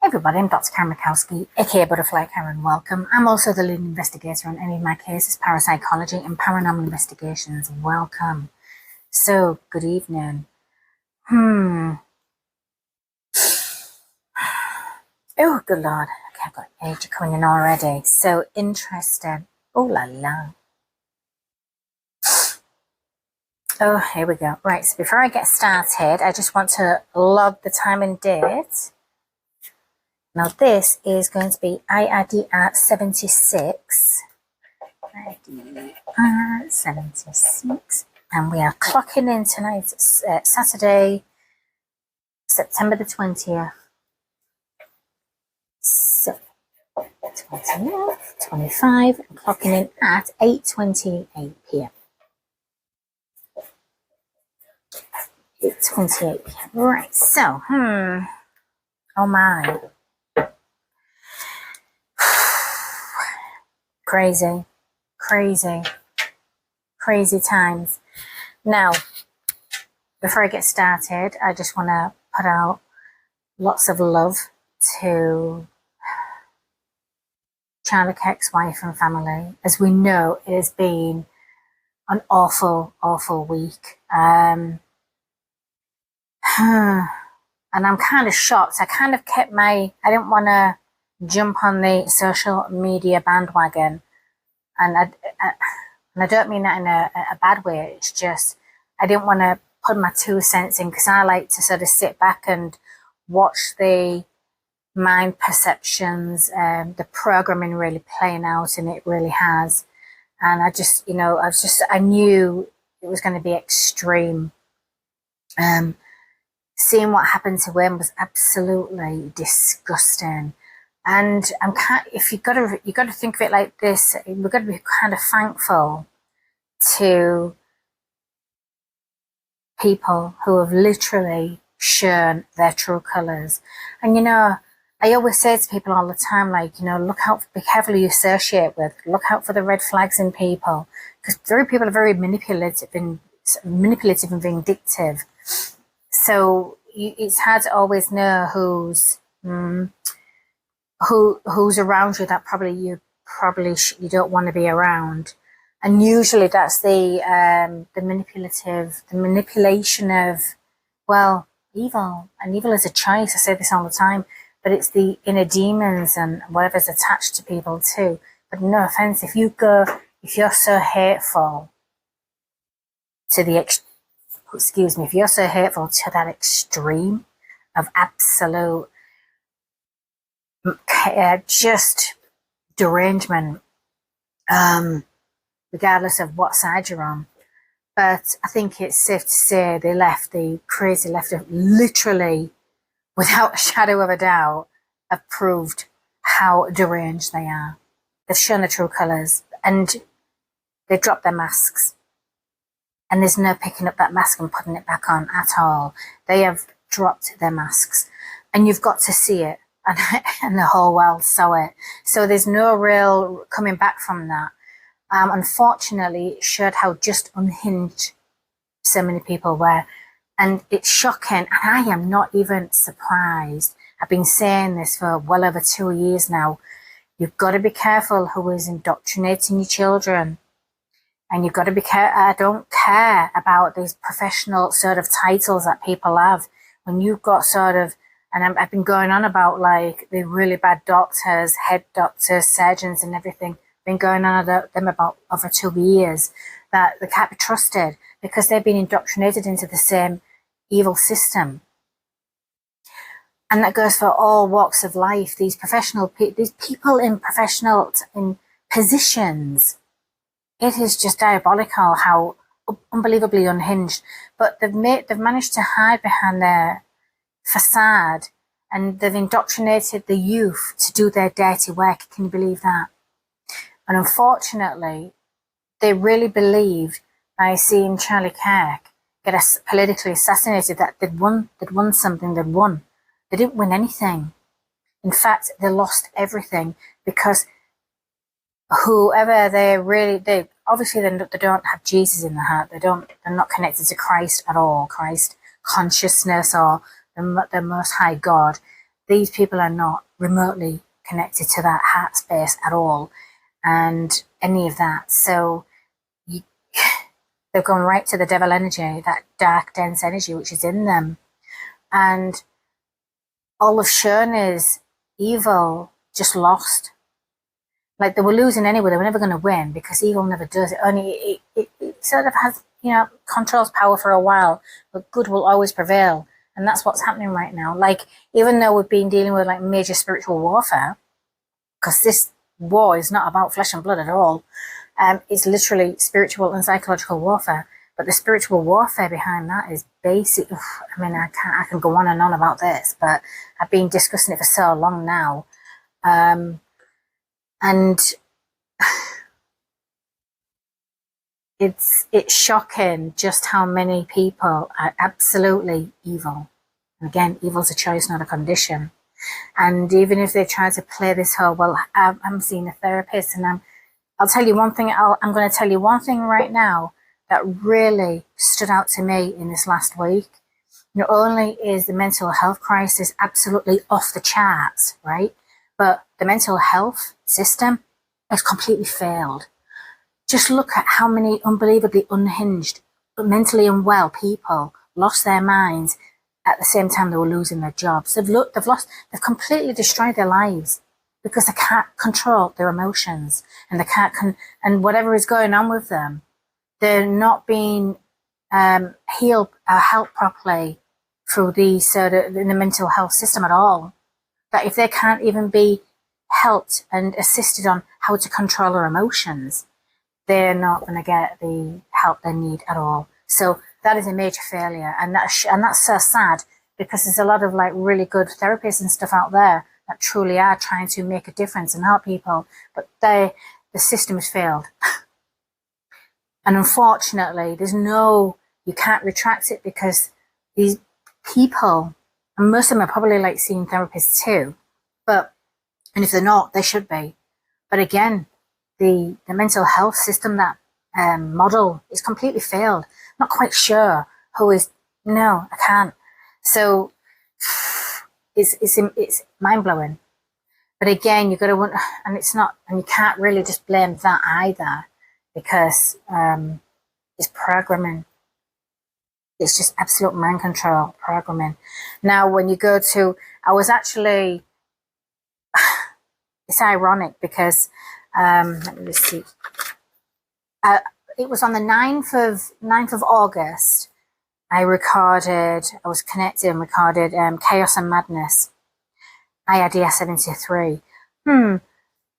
Everybody, I'm Dr. Karen Mikowski, aka Butterfly Karen. Welcome. I'm also the lead investigator on any of my cases, parapsychology and paranormal investigations. Welcome. So, good evening. Oh, good Lord. Okay, I've got age coming in already. So interesting. Oh la la. Oh, here we go. Right, so before I get started, I just want to log the time and date. Now this is going to be IIDR76. IIDR76. And we are clocking in tonight, Saturday, September the 20th. So, 25, and clocking in at 8:28 p.m. 8:28 p.m. Right, so, oh my. Crazy times. Now, before I get started, I just want to put out lots of love to Charlie Keck's wife and family. As we know, it has been an awful week. And I'm kind of shocked. I kind of kept I didn't want to jump on the social media bandwagon. And I don't mean that in a bad way. It's just, I didn't want to put my 2 cents in, because I like to sort of sit back and watch the mind perceptions, the programming really playing out, and it really has. And I just, I knew it was going to be extreme. Seeing what happened to him was absolutely disgusting. And if you got to think of it like this, we're going to be kind of thankful to people who have literally shown their true colours. And I always say to people all the time, look out, be careful who you associate with. Look out for the red flags in people, because people are very manipulative and vindictive. So it's hard to always know who's around you that you don't want to be around. And usually that's the manipulation of, well, evil. And evil is a choice. I say this all the time, but it's the inner demons and whatever's attached to people too. But no offense, if you're so hateful to if you're so hateful to that extreme of absolute just derangement, regardless of what side you're on. But I think it's safe to say the crazy left literally, without a shadow of a doubt, have proved how deranged they are. They've shown the true colours, and they've dropped their masks. And there's no picking up that mask and putting it back on at all. They have dropped their masks, and you've got to see it. And the whole world saw it. So there's no real coming back from that. Unfortunately, it showed how just unhinged so many people were. And it's shocking. And I am not even surprised. I've been saying this for well over 2 years now. You've got to be careful who is indoctrinating your children. And you've got to be careful. I don't care about these professional sort of titles that people have. When you've got sort of, and I've been going on about the really bad doctors, head doctors, surgeons and everything. Been going on about them about over 2 years, that they can't be trusted because they've been indoctrinated into the same evil system. And that goes for all walks of life. These people in professional positions. It is just diabolical how unbelievably unhinged. But they've managed to hide behind their facade, and they've indoctrinated the youth to do their dirty work. Can you believe that? And unfortunately, they really believed by seeing Charlie Kirk get politically assassinated that they'd won something. They'd won. They didn't win anything. In fact, they lost everything, because whoever they obviously they don't have Jesus in their heart. They're not connected to Christ at all. Christ consciousness or the Most High God. these people are not remotely connected to that heart space at all, and any of that. So you, they've gone right to the devil energy, that dark, dense energy which is in them. And all they've shown is evil just lost. Like, they were losing anyway. They were never going to win, because evil never does. It only it sort of has, controls power for a while, but good will always prevail. And that's what's happening right now. Like, even though we've been dealing with like major spiritual warfare, because this war is not about flesh and blood at all. It's literally spiritual and psychological warfare. But the spiritual warfare behind that is basic. I mean, I can go on and on about this, but I've been discussing it for so long now. And it's shocking just how many people are absolutely evil. Again, evil's a choice, not a condition. And even if they try to play this whole, well, I'm seeing a therapist, and I'll tell you one thing. I'm going to tell you one thing right now that really stood out to me in this last week. Not only is the mental health crisis absolutely off the charts, right? But the mental health system has completely failed. Just look at how many unbelievably unhinged, but mentally unwell people lost their minds at the same time they were losing their jobs. They've completely destroyed their lives because they can't control their emotions, and they can't, and whatever is going on with them, they're not being healed or helped properly through in the mental health system at all. That if they can't even be helped and assisted on how to control their emotions, they're not going to get the help they need at all. So that is a major failure, and that's so sad, because there's a lot of like really good therapists and stuff out there that truly are trying to make a difference and help people, but the system has failed. And unfortunately, you can't retract it, because these people, and most of them are probably like seeing therapists too, and if they're not, they should be. But again, the mental health system, that model is completely failed. Not quite sure no, I can't. So it's mind blowing. But again, you got to, and it's not, and you can't really just blame that either, because it's programming. It's just absolute mind control programming. Now, when you go to, I was actually, it's ironic because, let me just see. It was on the 9th of August. I was connected and recorded Chaos and Madness, IIDR73.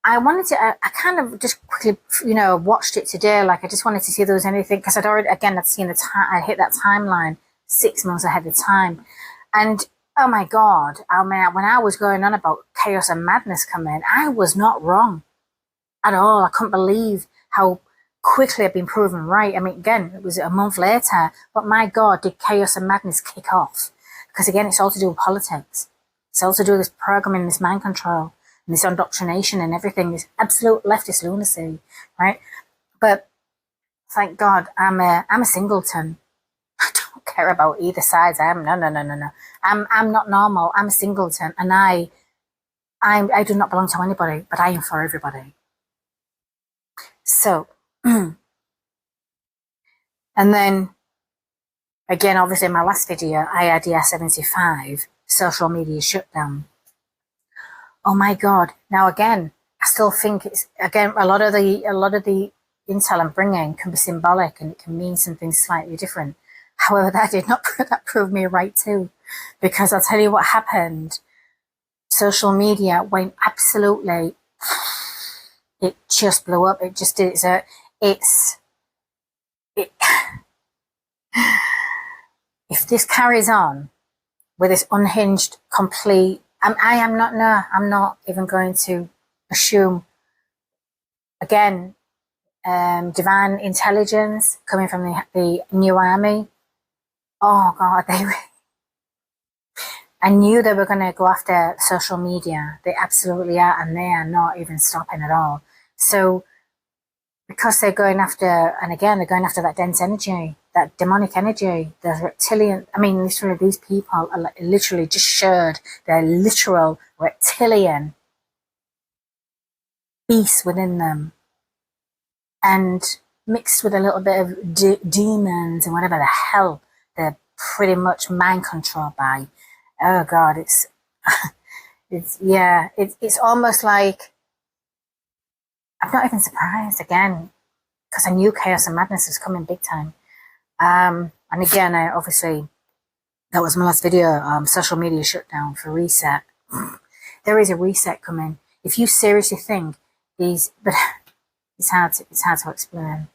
I wanted to, I kind of just quickly, watched it today. Like, I just wanted to see if there was anything, because I'd seen the time, I hit that timeline 6 months ahead of time. And oh my God, I mean, when I was going on about Chaos and Madness coming, I was not wrong at all. I couldn't believe how quickly I've been proven right. I mean, again, it was a month later, but my God, did Chaos and Madness kick off? Because again, it's all to do with politics. It's all to do with this programming, this mind control, and this indoctrination and everything, this absolute leftist lunacy, right? But thank God, I'm a singleton. I don't care about either sides. No. I'm not normal. I'm a singleton, and I do not belong to anybody, but I am for everybody. So, and then again, obviously, in my last video, IIDR75, social media shutdown. Oh my God! Now again, I still think it's, again, a lot of the intel I'm bringing can be symbolic, and it can mean something slightly different. However, that proved me right too, because I'll tell you what happened. Social media went absolutely. It just blew up. It just did. So if this carries on with this unhinged, complete, I'm not even going to assume, again, divine intelligence coming from the new army. Oh God, I knew they were going to go after social media. They absolutely are, and they are not even stopping at all. So because they're going after, and again, they're going after that dense energy, that demonic energy, the reptilian. I mean, literally, these people are literally just shared their literal reptilian beast within them, and mixed with a little bit of demons and whatever the hell they're pretty much mind controlled by. Oh God, it's it's almost like, I'm not even surprised again, because I knew chaos and madness was coming big time. And again, obviously, that was my last video, social media shutdown for reset. There is a reset coming. If you seriously think these, but it's hard to explain.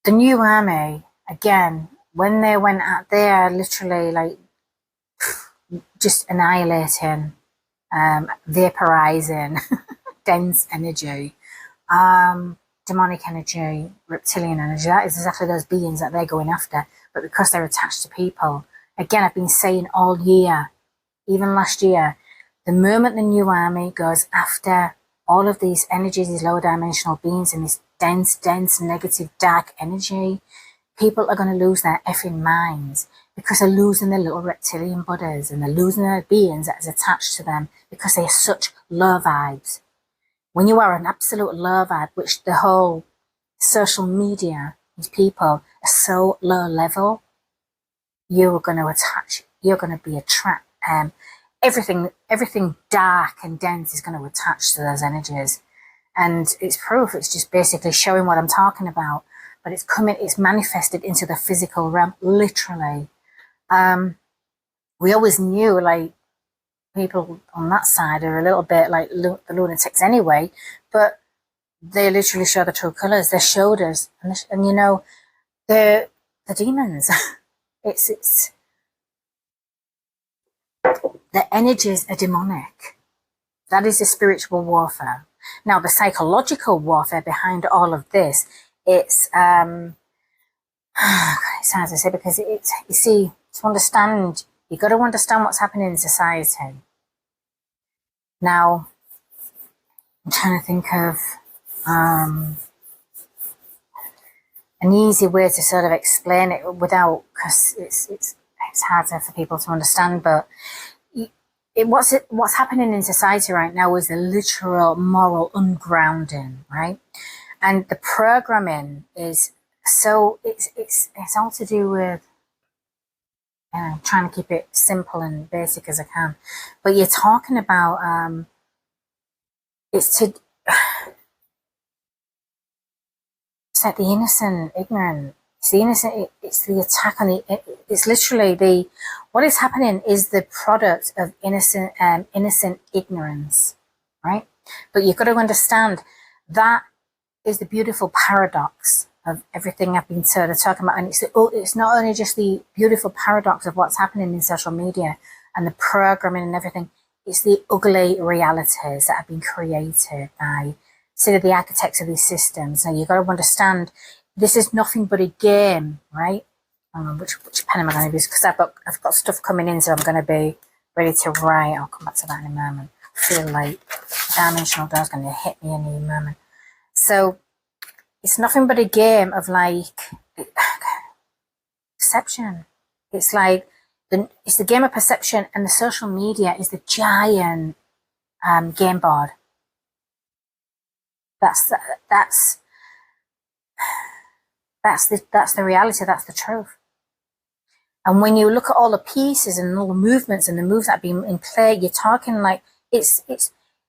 The new army, again, when they went out there, literally like just annihilating, vaporizing, dense energy, demonic energy, reptilian energy. That is exactly those beings that they're going after. But because they're attached to people, again, I've been saying all year, even last year, the moment the new army goes after all of these energies, these lower dimensional beings, and this dense, negative, dark energy, people are going to lose their effing minds, because they're losing their little reptilian Buddhas, and they're losing their beings that is attached to them, because they are such low vibes. When you are an absolute low vibe, which the whole social media, these people are so low level, you're going to be attracted. Everything dark and dense is going to attach to those energies. And it's proof. It's just basically showing what I'm talking about. But it's manifested into the physical realm, literally. We always knew, like, people on that side are a little bit like the lunatics anyway, but they literally show the true colors. They showed us, and you know, the demons. it's the energies are demonic. That is the spiritual warfare. Now, the psychological warfare behind all of this, it's hard to say, because it's, you see, to understand, you got to understand what's happening in society. Now, I'm trying to think of an easy way to sort of explain it without, because it's harder for people to understand. But what's happening in society right now is the literal moral ungrounding, right? And the programming is so it's all to do with, trying to keep it simple and basic as I can. But you're talking about it's like the innocent, ignorant. It's the innocent. It's the attack on the. It's literally what is happening is the product of innocent ignorance, right? But you've got to understand that is the beautiful paradox of everything I've been sort of talking about. And it's not only just the beautiful paradox of what's happening in social media and the programming and everything, it's the ugly realities that have been created by the architects of these systems. Now, you've got to understand, this is nothing but a game, right? Which pen am I going to use? Because I've got stuff coming in, so I'm going to be ready to write. I'll come back to that in a moment. I feel like dimensional door's going to hit me any moment. So it's nothing but a game of like perception. It's like it's the game of perception, and the social media is the giant game board. That's the reality. That's the truth. And when you look at all the pieces and all the movements and the moves that have been in play, you're talking like it's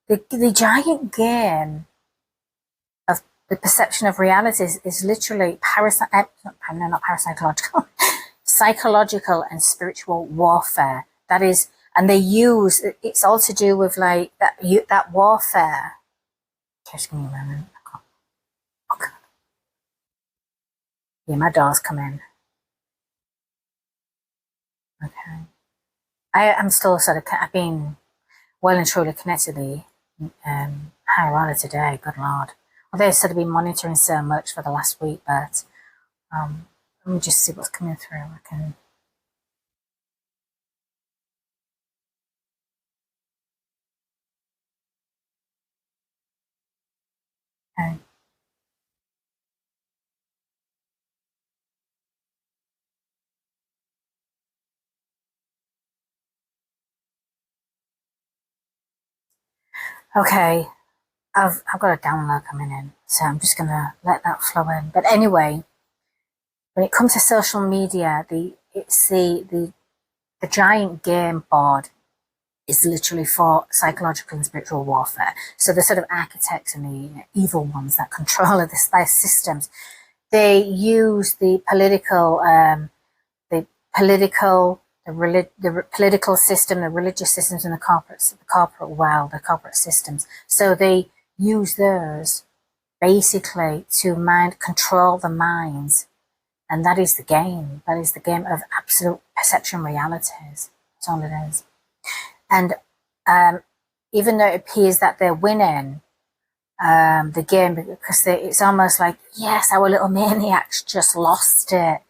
the giant game of the perception of reality is literally psychological and spiritual warfare. That is, and they use it's all to do with like that warfare. Just give me a moment. Okay. Yeah, my door's come in. Okay. I'm still sort of, I've been well and truly connected to the higher order today, good Lord. Well, they've sort of been monitoring so much for the last week, but let me just see what's coming through. I can Okay. Okay, I've got a download coming in, so I'm just gonna let that flow in. But anyway, when it comes to social media, it's the giant game board is literally for psychological and spiritual warfare. So the sort of architects and the evil ones that control their systems, they use the political, the political system, the religious systems, and the corporate systems. So they use those basically to control the minds, and that is the game. That is the game of absolute perception realities. That's all it is. And even though it appears that they're winning the game, because it's almost like, yes, our little maniacs just lost it.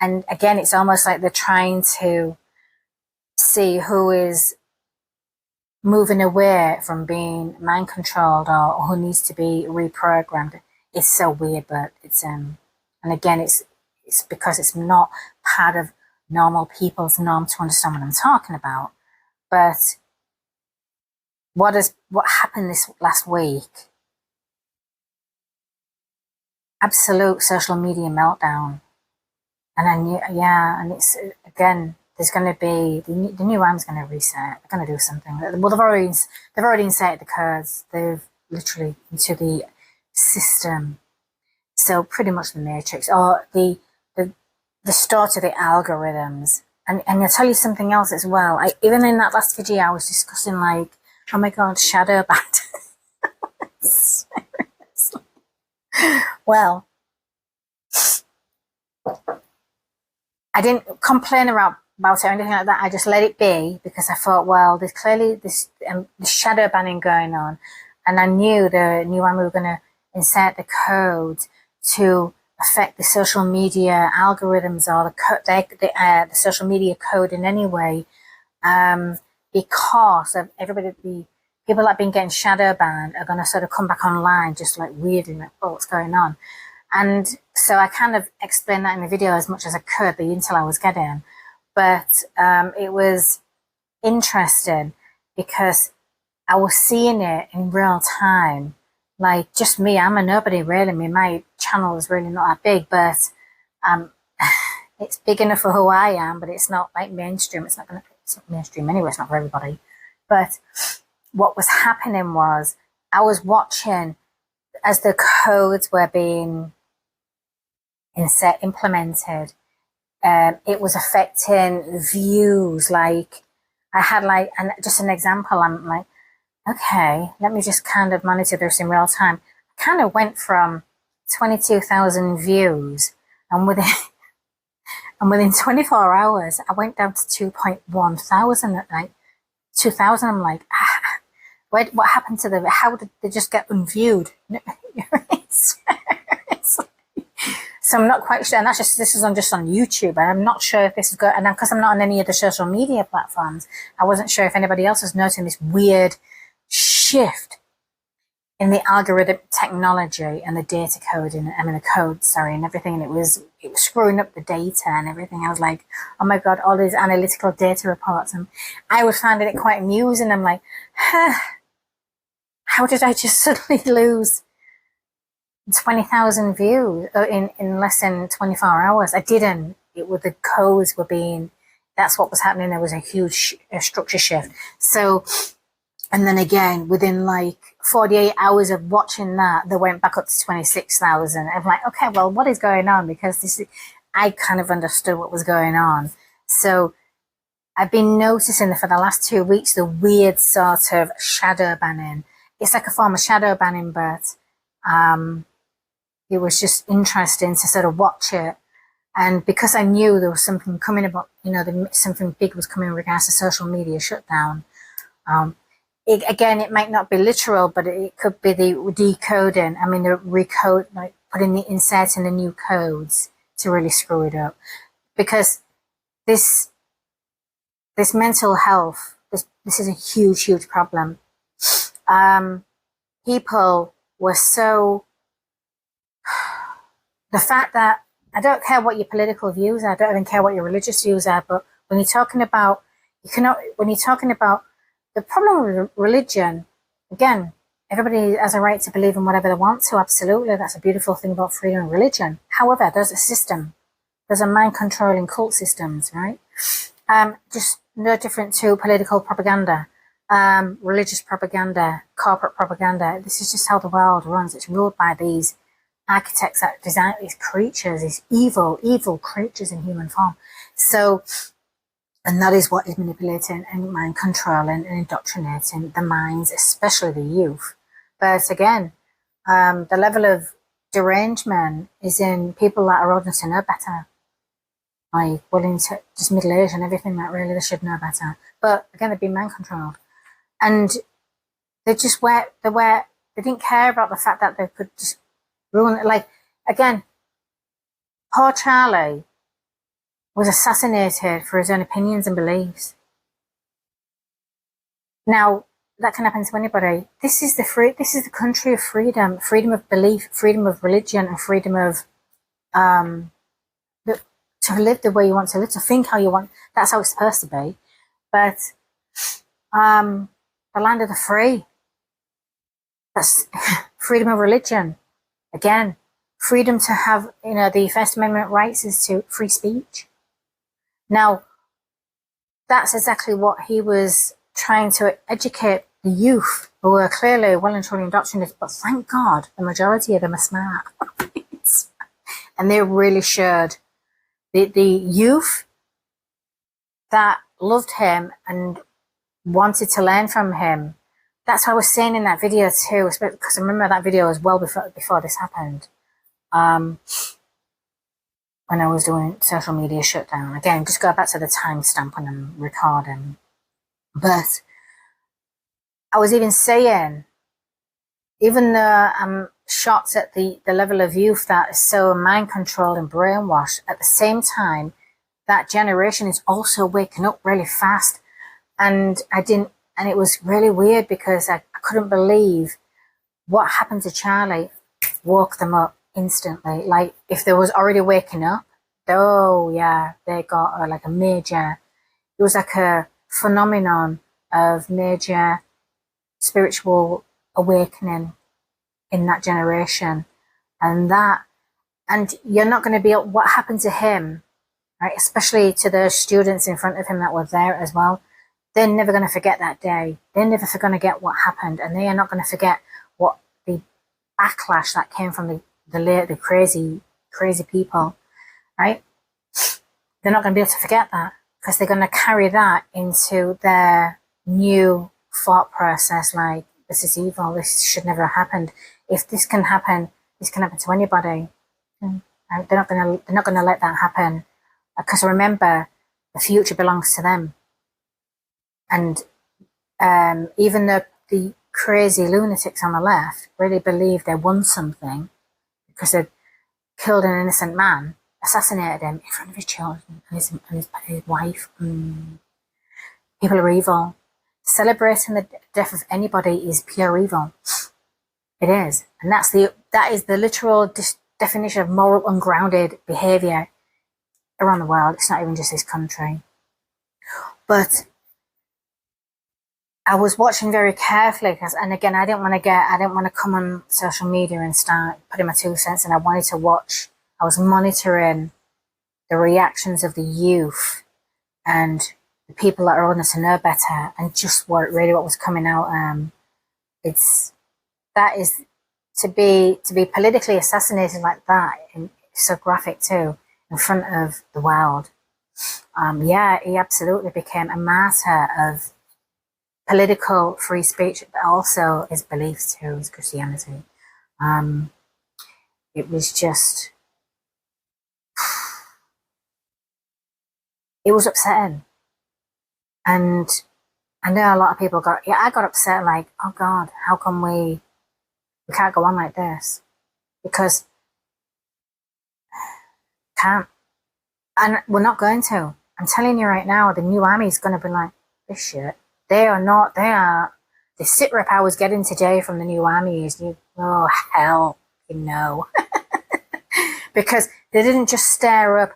And again, it's almost like they're trying to see who is moving away from being mind controlled or who needs to be reprogrammed. It's so weird, but it's and again, it's because it's not part of normal people's norm to understand what I'm talking about. But what happened this last week? Absolute social media meltdown. And I knew, yeah, and it's, again, there's going to be, the new ARM's going to reset. They're going to do something. Well, they've already inserted the codes. They've literally into the system. So pretty much the matrix, or the start of the algorithms. And I'll tell you something else as well. Even in that last video, I was discussing like, oh my God, shadow banned. Well, I didn't complain about it or anything like that. I just let it be because I thought, well, there's clearly this shadow banning going on, and I knew the new one we were going to insert the code to affect the social media algorithms or the social media code in any way, because of everybody. The people that have been getting shadow banned are going to sort of come back online just like weirdly, like, oh, what's going on? And so I kind of explained that in the video as much as I could, the intel I was getting. But it was interesting because I was seeing it in real time. Like, just me, I'm a nobody really. My channel is really not that big, but it's big enough for who I am, but it's not like mainstream. It's not mainstream anyway, it's not for everybody. But what was happening was I was watching as the codes were being implemented. It was affecting views. Like, I had like, just an example, I'm like, okay, let me just kind of monitor this in real time. I kind of went from 22,000 views, and within 24 hours, I went down to 2.1 thousand. At like 2,000, I'm like, what happened to how did they just get unviewed? So I'm not quite sure, and this is just on YouTube, and I'm not sure if this is good, and because I'm not on any of the social media platforms, I wasn't sure if anybody else was noticing this weird shift in the algorithm technology and the data coding, the code, and everything, and it was screwing up the data and everything. I was like, oh my God, all these analytical data reports, and I was finding it quite amusing. I'm like, how did I just suddenly lose 20,000 views in less than 24 hours? I didn't. The codes were being, that's what was happening. There was a huge structure shift. So, and then again, within like 48 hours of watching that, they went back up to 26,000. I'm like, okay, well, what is going on? Because I kind of understood what was going on. So I've been noticing for the last 2 weeks, the weird sort of shadow banning. It's like a form of shadow banning, but, it was just interesting to sort of watch it. And because I knew there was something coming about, something big was coming in regards to social media shutdown. It might not be literal, but it could be the decoding. The recode, like inserting the new codes to really screw it up. Because this mental health, this is a huge, huge problem. People were so the fact that I don't care what your political views are, I don't even care what your religious views are, but when you're talking about, when you're talking about the problem with religion, again, everybody has a right to believe in whatever they want to, absolutely. That's a beautiful thing about freedom of religion. However, there's a system. There's a mind-controlling cult systems, right? Just no different to political propaganda, religious propaganda, corporate propaganda. This is just how the world runs. It's ruled by these architects that design these creatures, these evil creatures in human form. So, and that is what is manipulating and mind controlling and indoctrinating the minds, especially the youth. But again, the level of derangement is in people that are old enough to know better, like willing to just middle age and everything, that really they should know better. But again, they've been mind controlled, and they just they didn't care about the fact that they could just ruin it. Like, again, poor Charlie was assassinated for his own opinions and beliefs. Now, that can happen to anybody. This is the country of freedom of belief, freedom of religion, and freedom of to live the way you want to live, to think how you want. That's how it's supposed to be. But the land of the free. That's freedom of religion. Again, freedom to have, the First Amendment rights is to free speech. Now, that's exactly what he was trying to educate the youth, who were clearly well and truly indoctrinated, but thank God the majority of them are smart. And they really showed the youth that loved him and wanted to learn from him. That's what I was saying in that video too, because I remember that video as well before this happened. When I was doing social media shutdown. Again, just go back to the timestamp when I'm recording. But I was even saying, even though I'm shocked at the level of youth that is so mind-controlled and brainwashed, at the same time, that generation is also waking up really fast. And it was really weird because I couldn't believe what happened to Charlie woke them up instantly. Like, if they was already waking up, oh yeah, they got like a major, it was like a phenomenon of major spiritual awakening in that generation. And you're not going to be, what happened to him, right? Especially to the students in front of him that were there as well. They're never going to forget that day. They're never going to forget what happened, and they are not going to forget what the backlash that came from the crazy people, right? They're not going to be able to forget that, because they're going to carry that into their new thought process. Like, this is evil. This should never have happened. If this can happen to anybody. They're not going to let that happen, because remember, the future belongs to them. And even though the crazy lunatics on the left really believe they won something because they killed an innocent man, assassinated him in front of his children and his wife. People are evil. Celebrating the death of anybody is pure evil. It is. And that is the literal definition of moral ungrounded behavior around the world. It's not even just this country. But I was watching very carefully, and again, I didn't want to come on social media and start putting my 2 cents in. I wanted to watch. I was monitoring the reactions of the youth and the people that are old enough to know better, and just what was coming out. That is to be politically assassinated like that, and so graphic too, in front of the world. He absolutely became a martyr of political free speech, but also his beliefs too, his Christianity. It was just, it was upsetting. And I know a lot of people I got upset, like, oh God, how come we can't go on like this? Because can't. And we're not going to. I'm telling you right now, the new army is going to be like, this shit. The sit rep I was getting today from the new army is, oh hell, because they didn't just stir up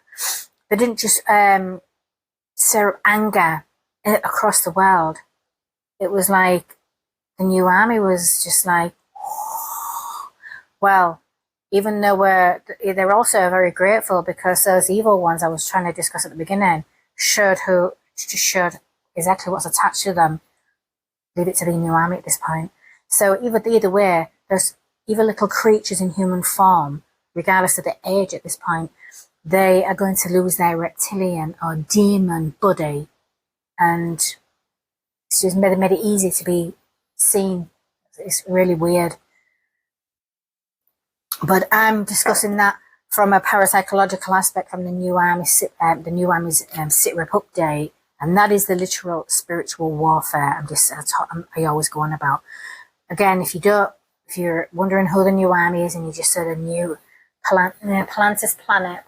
anger across the world. It was like the new army was just like, well, even though they're also very grateful because those evil ones I was trying to discuss at the beginning showed exactly what's attached to them. Leave it to the new army at this point. So either way, there's evil little creatures in human form, regardless of the age at this point, they are going to lose their reptilian or demon body, and it's just made it easy to be seen. It's really weird. But I'm discussing that from a parapsychological aspect from the new army's sit rep update, and that is the literal spiritual warfare. I always go on about. Again, if you're wondering who the new army is, and you just said a new Palantis planet.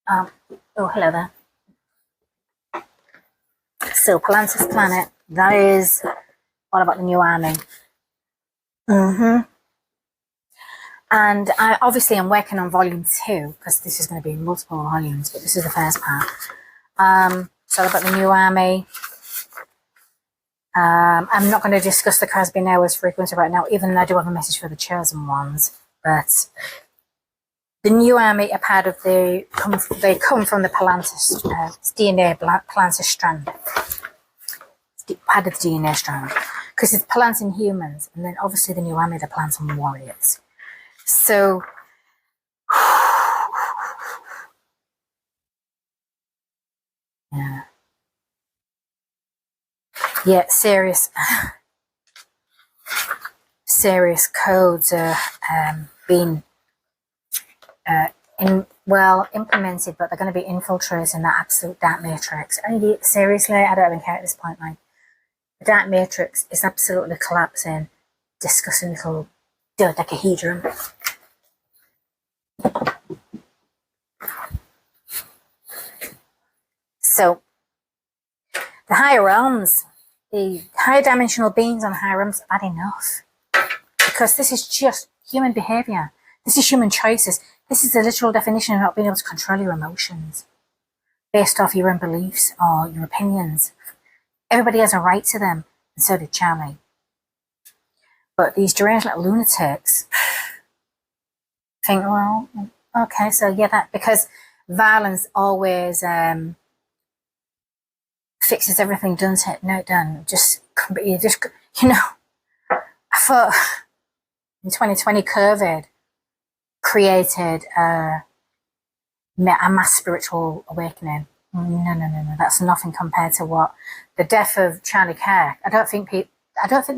Oh, hello there. So Palantis planet, that is all about the new army. And obviously I'm working on volume 2 because this is going to be multiple volumes, but this is the first part. It's all about the new army. I'm not going to discuss the Crosby Hours frequency right now, even though I do have a message for the chosen ones. But the new army are part of they come from the Palantis DNA Palantis strand. It's part of the DNA strand because it's plants and humans, and then obviously the new army are plants and warriors. So yeah, serious codes are being implemented, but they're going to be infiltrating that absolute dark matrix. Seriously, I don't even care at this point. Like, the dark matrix is absolutely collapsing. Disgusting little dodecahedron. So the higher realms, the higher dimensional beings on the higher realms have had enough, because this is just human behavior. This is human choices. This is the literal definition of not being able to control your emotions based off your own beliefs or your opinions. Everybody has a right to them, and so did Charlie. But these deranged little lunatics think, well, okay, so yeah, that because violence always fixes everything, doesn't it? No, it doesn't. I thought in 2020 COVID created a mass spiritual awakening. No. That's nothing compared to what the death of Charlie Kirk. I don't think the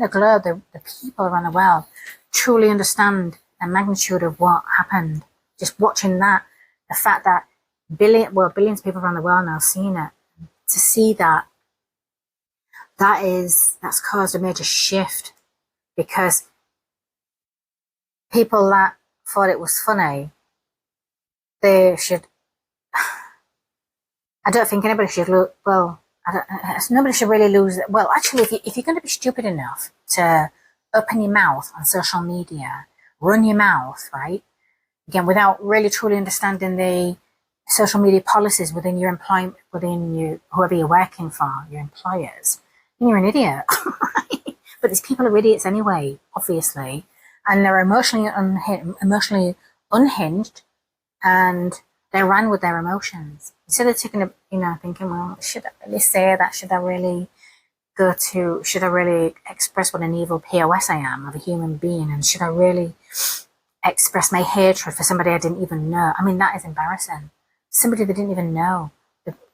globe, the people around the world, truly understand the magnitude of what happened. Just watching that, the fact that billions of people around the world now seeing it, to see that's caused a major shift, because people that thought it was funny, I don't think anybody should look, nobody should really lose it. Well, actually, if you're going to be stupid enough to open your mouth on social media, run your mouth, right? Again, without really truly understanding the social media policies within your employment, whoever you're working for, your employers, then you're an idiot. But these people are idiots anyway, obviously, and they're emotionally unhinged, and they ran with their emotions. Instead of thinking, well, should I really say that? Should I really express what an evil POS I am of a human being? And should I really express my hatred for somebody I didn't even know? I mean, that is embarrassing. Somebody they didn't even know.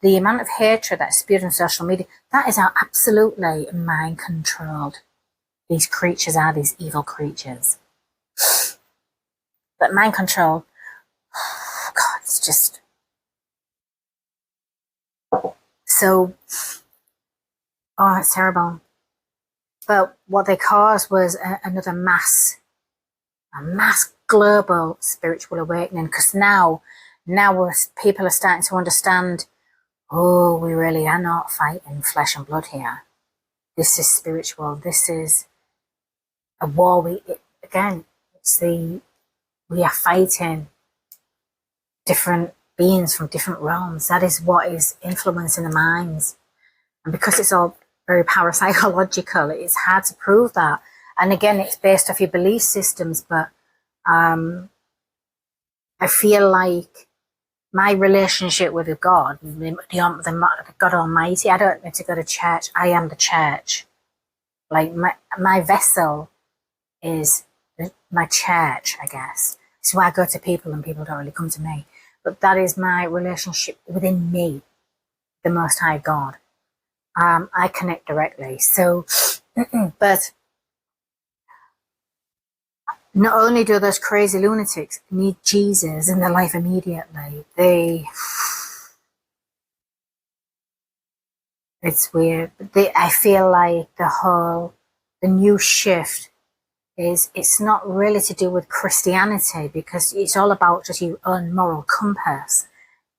The amount of hatred that's spewed on social media, that is how absolutely mind-controlled these creatures are, these evil creatures. But mind control, God, it's just so, it's terrible. But what they caused was another mass global spiritual awakening, because now people are starting to understand, we really are not fighting flesh and blood here. This is spiritual. This is a war. We are fighting different beings from different realms. That is what is influencing the minds. And because it's all very parapsychological, it's hard to prove that. And again, it's based off your belief systems, but I feel like my relationship with God, the God Almighty, I don't need to go to church. I am the church. Like my vessel is my church, I guess. So I go to people and people don't really come to me. But that is my relationship within me, the Most High God. I connect directly. So, but not only do those crazy lunatics need Jesus in their life immediately, it's weird. I feel like the new shift is, it's not really to do with Christianity, because it's all about just your own moral compass,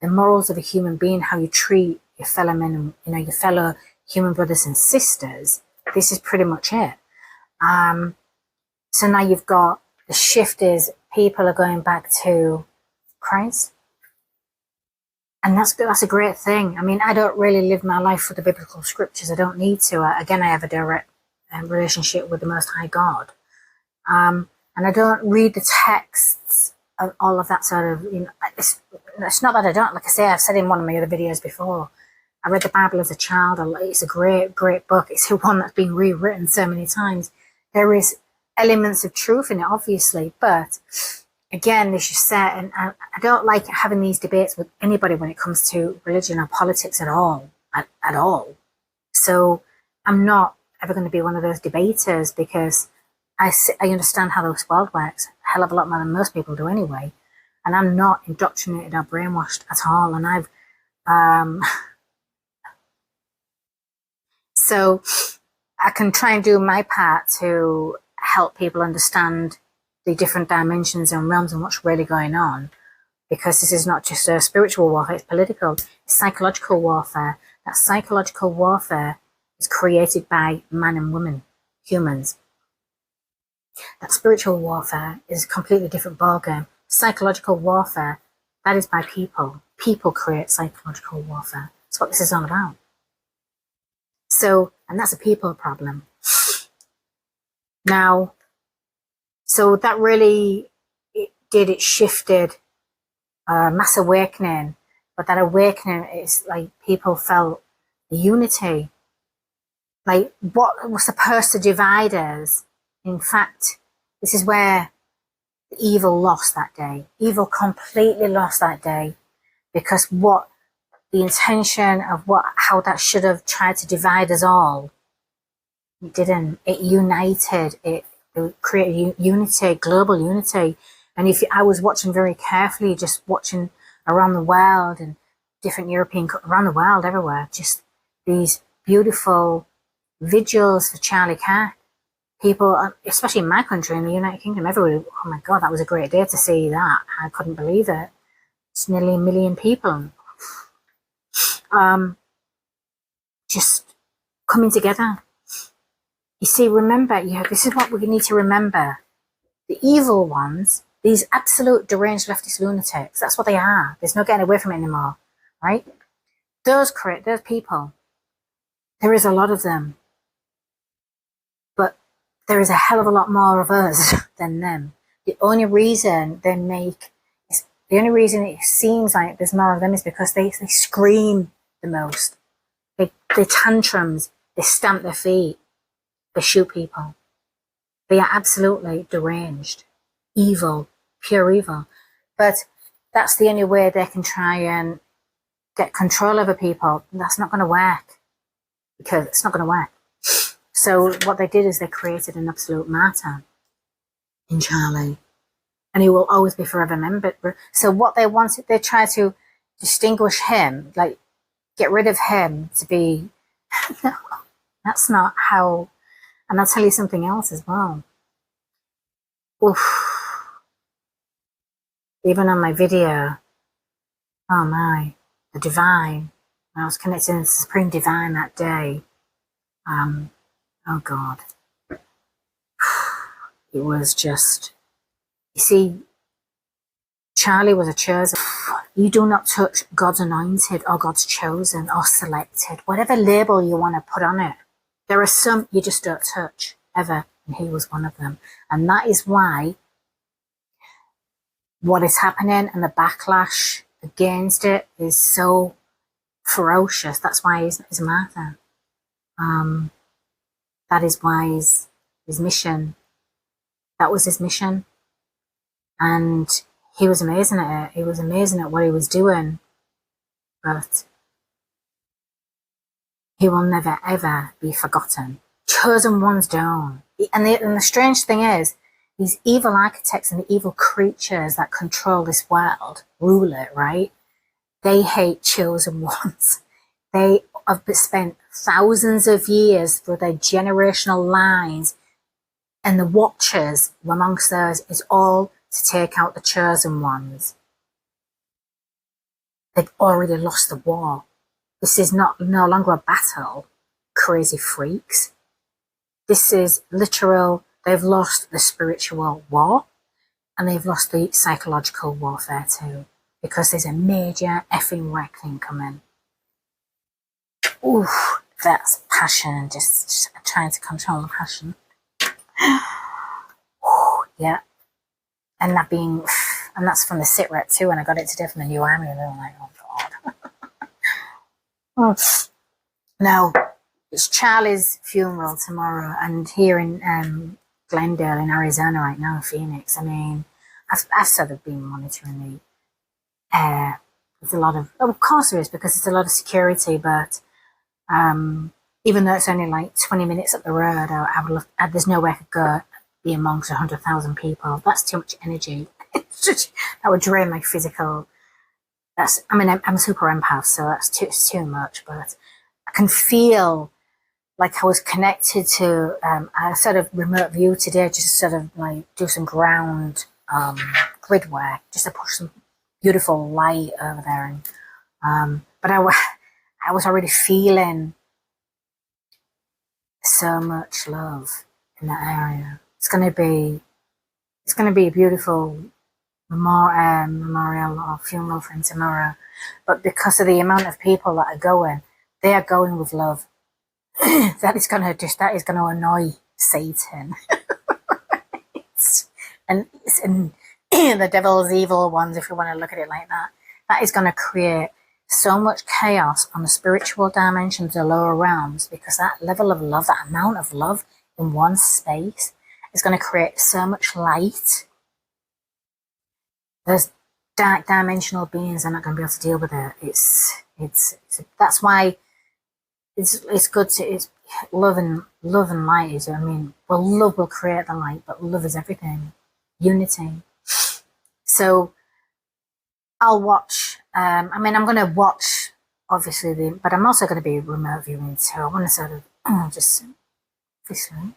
the morals of a human being, how you treat your fellow men, and your fellow human brothers and sisters. This is pretty much it. So now you've got the shift is people are going back to Christ. And that's a great thing. I mean, I don't really live my life with the biblical scriptures. I don't need to. Again, I have a direct relationship with the Most High God. And I don't read the texts of all of that sort of, it's not that I don't. Like I say, I've said in one of my other videos before, I read the Bible as a child. It's a great, great book. It's one that's been rewritten so many times. There is elements of truth in it, obviously, but again, as you said, and I don't like having these debates with anybody when it comes to religion or politics at all, at all. So I'm not ever going to be one of those debaters, because I understand how this world works a hell of a lot more than most people do anyway, and I'm not indoctrinated or brainwashed at all. And I've so I can try and do my part to help people understand the different dimensions and realms and what's really going on, because this is not just a spiritual warfare, it's political, it's psychological warfare. That psychological warfare is created by man and woman, humans. That spiritual warfare is a completely different ballgame. Psychological warfare, that is by people. People create psychological warfare. That's what this is all about. So, and that's a people problem. Now, so that really, it shifted mass awakening, but that awakening is like people felt the unity. Like what was supposed to divide us, in fact, this is where evil lost that day. Evil completely lost that day, because what the intention of how that should have tried to divide us all, it didn't. It united. It created unity, global unity. And I was watching very carefully, just watching around the world and different around the world, everywhere, just these beautiful vigils for Charlie Kirk. People, especially in my country, in the United Kingdom, everybody, oh my God, that was a great day to see that. I couldn't believe it. It's nearly 1 million people. Just coming together. You see, remember, this is what we need to remember. The evil ones, these absolute deranged leftist lunatics, that's what they are. There's no getting away from it anymore, right? Those people, there is a lot of them. But there is a hell of a lot more of us than them. The only reason it seems like there's more of them is because they scream the most. They tantrums, they stamp their feet, they shoot people. They are absolutely deranged, evil, pure evil. But that's the only way they can try and get control over people. That's not going to work, because it's not going to work. So what they did is they created an absolute martyr in Charlie, and he will always be forever remembered. So what they wanted, they tried to distinguish him, like get rid of him to be, no, that's not how. And I'll tell you something else as well. Oof. Even on my video, oh my, the divine, when I was connected to the Supreme Divine that day, oh God, it was just, you see, Charlie was a chosen, You do not touch God's anointed or God's chosen or selected, whatever label you want to put on it. There are some you just don't touch ever, and he was one of them. And that is why what is happening and the backlash against it is so ferocious. That's why he's a martyr. That is why his mission, that was his mission. And he was amazing at it. He was amazing at what he was doing. But he will never, ever be forgotten. Chosen ones don't. And the strange thing is, these evil architects and the evil creatures that control this world, rule it, right? They hate chosen ones. They have spent thousands of years through their generational lines, and the watchers amongst those is all to take out the chosen ones. They've already lost the war. This is no longer a battle, crazy freaks. This is literal. They've lost the spiritual war, and they've lost the psychological warfare too, because there's a major effing reckoning coming. Ooh, that's passion, just trying to control the passion. Ooh, yeah. And that's from the sit rep too, and I got it today from the new army, and they were like, oh God. Now, it's Charlie's funeral tomorrow, and here in Glendale in Arizona right now, Phoenix. I mean, I've sort of been monitoring the air. There's a lot of course there is, because it's a lot of security, but even though it's only like 20 minutes up the road, there's nowhere I could go be amongst 100,000 people. That's too much energy. That would drain my physical. I'm a super empath, so it's too much, but I can feel like I was connected to a sort of remote view today, just sort of like do some ground grid work, just to push some beautiful light over there. And but I was already feeling so much love in that area. It's gonna be a beautiful memorial or funeral for him tomorrow. But because of the amount of people that are going, they are going with love. that is gonna annoy Satan. and the devil's evil ones, if you want to look at it like that. That is gonna create so much chaos on the spiritual dimensions, the lower realms, because that level of love, that amount of love in one space is going to create so much light. Those dark dimensional beings are not going to be able to deal with it. That's why it's good to love and light is. I mean, well, love will create the light, but love is everything. Unity. So I'll watch. I'm going to watch, obviously, but I'm also going to be remote viewing too. I want to sort of just obviously,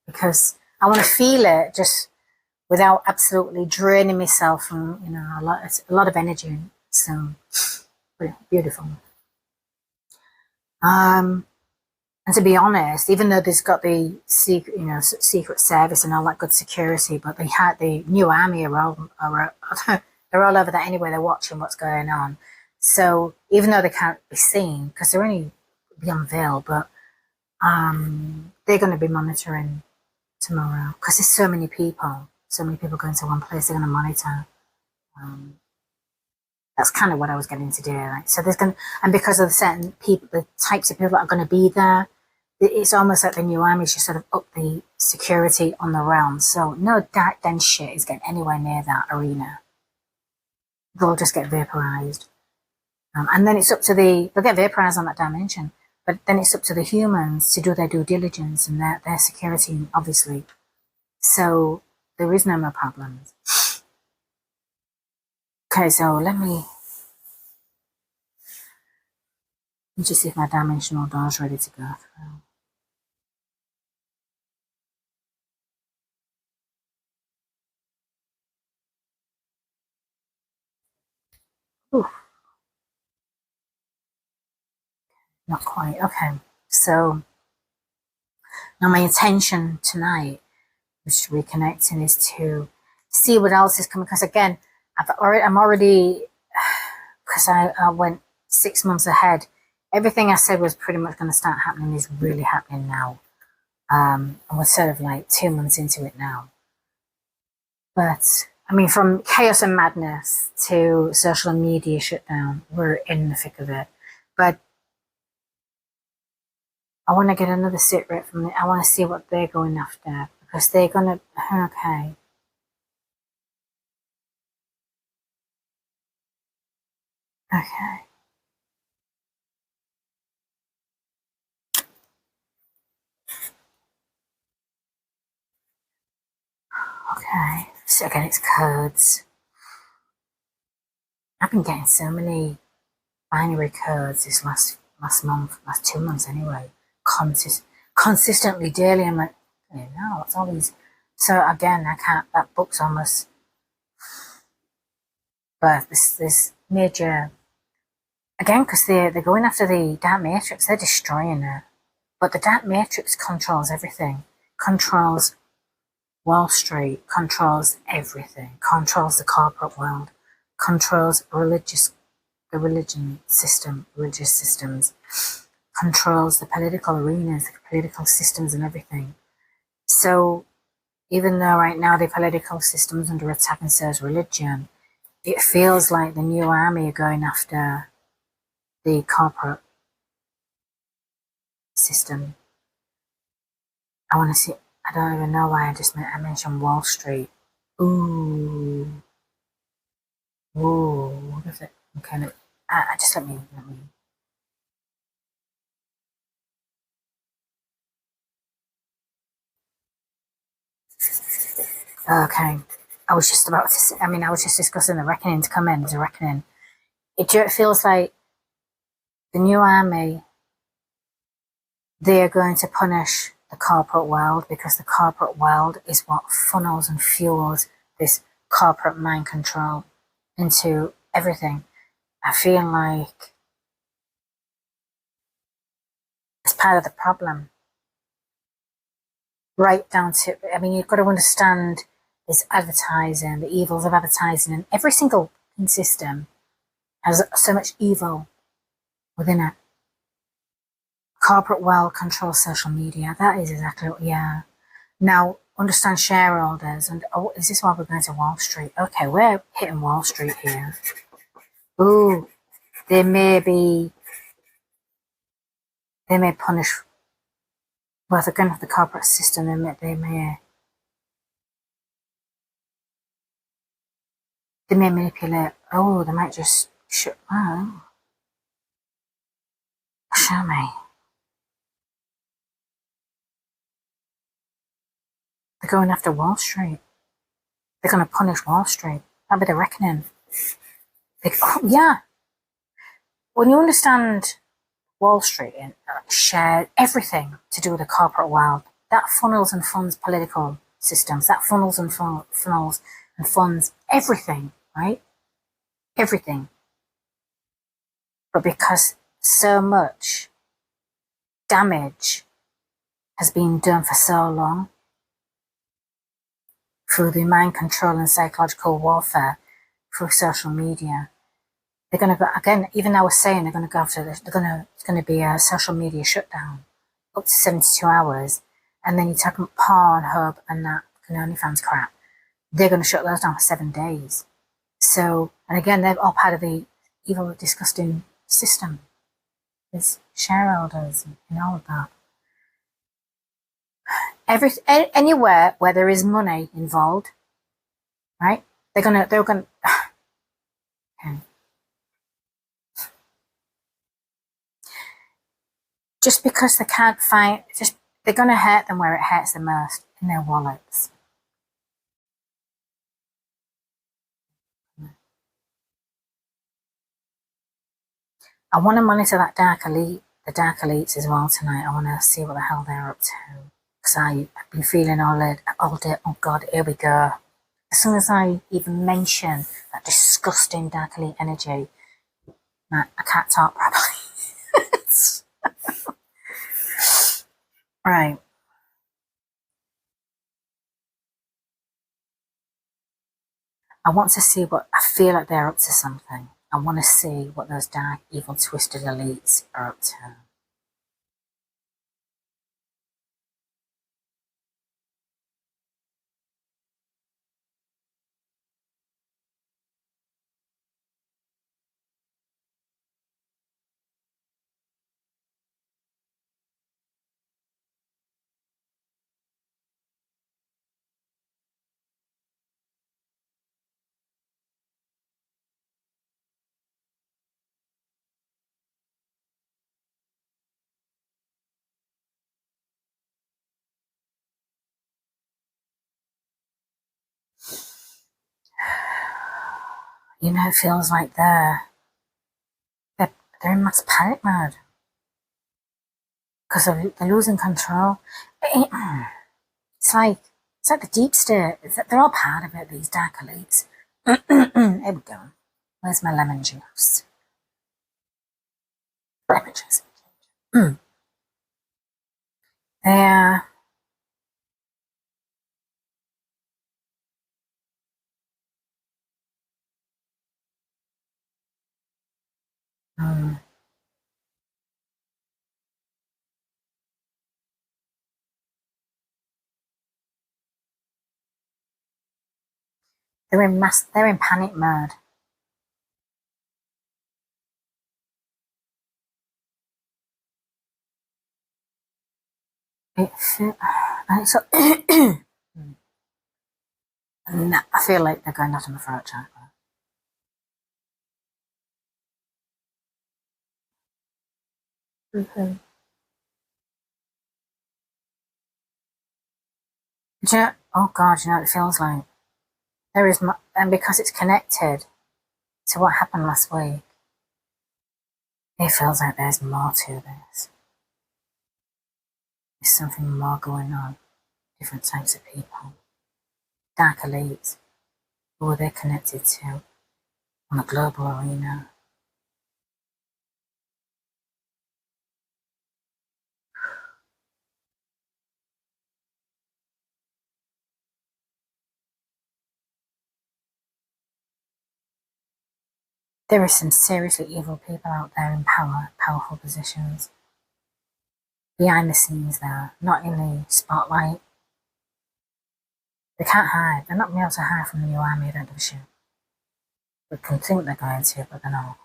because I want to feel it just without absolutely draining myself from, it's a lot of energy. So beautiful. And to be honest, even though there's got the secret service and all that good security, but the new army are all they're all over there anyway. They're watching what's going on. So even though they can't be seen because they're only beyond veil, but they're going to be monitoring tomorrow because there's so many people going to one place. They're going to monitor. That's kind of what I was getting to do. Right? So and because of the certain people, the types of people that are going to be there, it's almost like the new army just sort of up the security on the realm. So no dark dense shit is getting anywhere near that arena. They'll just get vaporized. And then it's up to they'll get vaporized on that dimension, but then it's up to the humans to do their due diligence and their security, obviously. So there is no more problems. Okay, so let me just see if my dimensional door is ready to go through. Ooh. Not quite. Okay, so now my intention tonight, which is reconnecting, is to see what else is coming. Because again, I'm already because I went 6 months ahead. Everything I said was pretty much going to start happening is really happening now. And we're sort of like 2 months into it now. But I mean, from chaos and madness to social media shutdown, we're in the thick of it. But I want to get another sit rep from it. I want to see what they're going after, because they're going to, okay. Okay. Okay. So again, it's codes. I've been getting so many binary codes this last month, last 2 months anyway. Consistently, daily. I'm like, no, it's all these. So again, I can't. That book's almost. But this major. Again, because they're going after the dark matrix, they're destroying it. But the dark matrix controls everything. Controls Wall Street, controls everything. Controls the corporate world. Controls the religious systems. Controls the political arenas, the political systems and everything. So even though right now the political system's under attack and so is religion, it feels like the new army are going after the corporate system. I want to see. I don't even know why I mentioned Wall Street. Ooh. What is it? Okay, just let me. Okay. I was just discussing the reckoning to come in. There's a reckoning. It feels like the new army, they are going to punish the corporate world, because the corporate world is what funnels and fuels this corporate mind control into everything. I feel like it's part of the problem. Right down to, I mean, you've got to understand this advertising, the evils of advertising, and every single system has so much evil within it. Corporate world controls social media. That is exactly what, yeah. Now, understand shareholders, and is this why we're going to Wall Street? Okay, we're hitting Wall Street here. Ooh, they may punish, well, they're going to have the corporate system, they may manipulate. Oh, they might just show me. They're going after Wall Street. They're going to punish Wall Street. That'll be the reckoning. Yeah. When you understand Wall Street and share everything to do with the corporate world, that funnels and funds political systems. That funnels and funds everything, right? Everything. But because so much damage has been done for so long through the mind control and psychological warfare through social media, they're going to go again. Even though I was saying they're going to go after this, it's going to be a social media shutdown up to 72 hours, and then you talk about Pornhub and that OnlyFans crap. They're going to shut those down for 7 days. So, and again, they're all part of the evil, disgusting system. There's shareholders and all of that. Anywhere where there is money involved, right? They're gonna. Okay. Just because they can't find, they're gonna hurt them where it hurts the most, in their wallets. I want to monitor that the dark elites as well tonight. I want to see what the hell they're up to, because I've been feeling all day. Oh God, here we go. As soon as I even mention that disgusting dark elite energy, I can't talk properly. Right. I want to see what I feel like they're up to something. I want to see what those dark, evil, twisted elites are up to. You know, it feels like they're in mass panic mode because they're losing control. It's like the deep state. They're all part of it, these dark elites. Here we go. Where's my lemon juice? Lemon juice. Yeah. They're in panic mode. I feel like they're going out on the throat chakra. Mm-hmm. Oh God, you know what it feels like? There is, and because it's connected to what happened last week, it feels like there's more to this. There's something more going on. Different types of people. Dark elites. Who are they connected to on the global arena? There are some seriously evil people out there in powerful positions. Behind the scenes though, not in the spotlight. They can't hide. They're not able to hide from the new army. They don't give a shit. They can think they're going to, but they're not.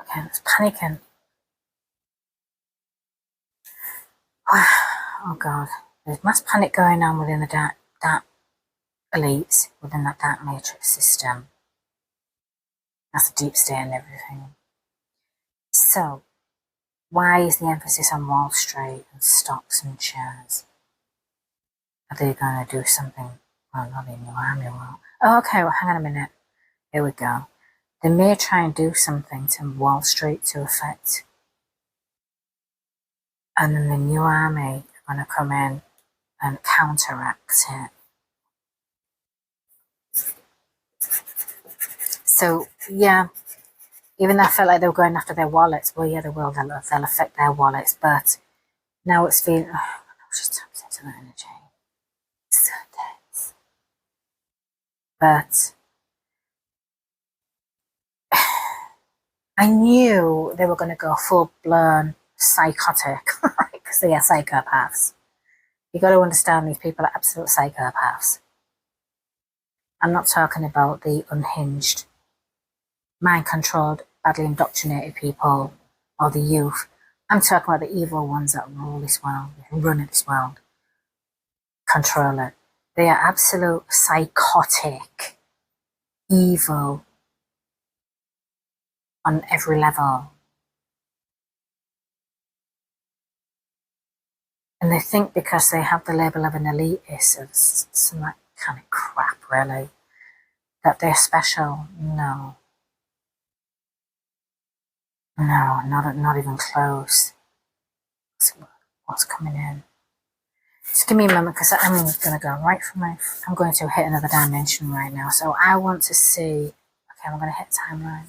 Again, it's panicking. Oh God. There's mass panic going on within the dark elites, within that dark matrix system. That's the deep state and everything. So, why is the emphasis on Wall Street and stocks and shares? Are they going to do something? Well, not in your army world. Oh, okay, well, hang on a minute. Here we go. They may try and do something to Wall Street to affect, and then the new army are going to come in and counteract it. So, yeah, even though I felt like they were going after their wallets, well, yeah, they will. They'll affect their wallets, but now it's feeling, just taps into that energy. So dense. But I knew they were going to go full-blown psychotic, because they are psychopaths. You got to understand these people are absolute psychopaths. I'm not talking about the unhinged, mind-controlled, badly indoctrinated people or the youth. I'm talking about the evil ones that rule this world, run this world, control it. They are absolute psychotic, evil on every level. And they think because they have the label of an elitist, it's some that kind of crap, really, that they're special. No. No, not even close. What's coming in? Just give me a moment, because I'm going to go right from I'm going to hit another dimension right now. So I want to see. Okay, I'm going to hit timeline.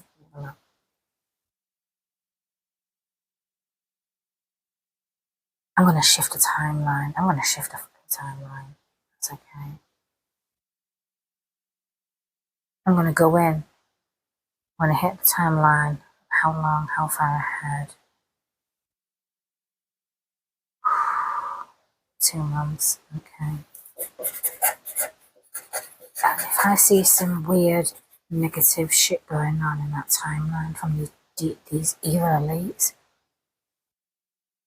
I'm going to shift the timeline. I'm going to shift the timeline. That's okay. I'm going to go in When I hit the timeline, how long, how far ahead? 2 months, okay. And if I see some weird negative shit going on in that timeline from these era elites,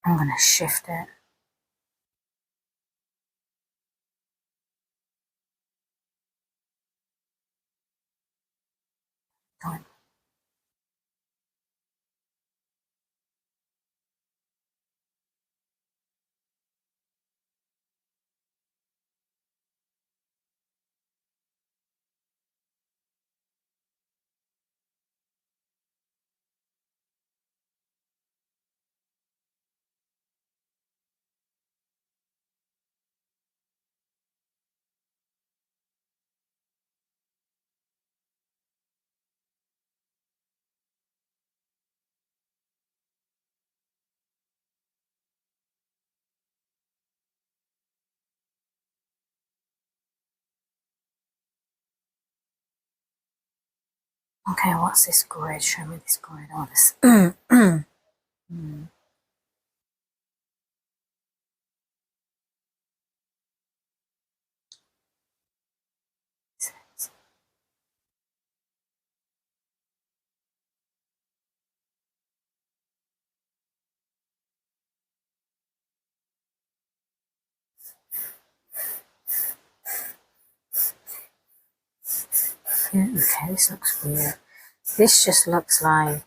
I'm going to shift it. Going. Okay, what's this grid? Show me this grid. Oh, this. Okay, this looks weird. This just looks like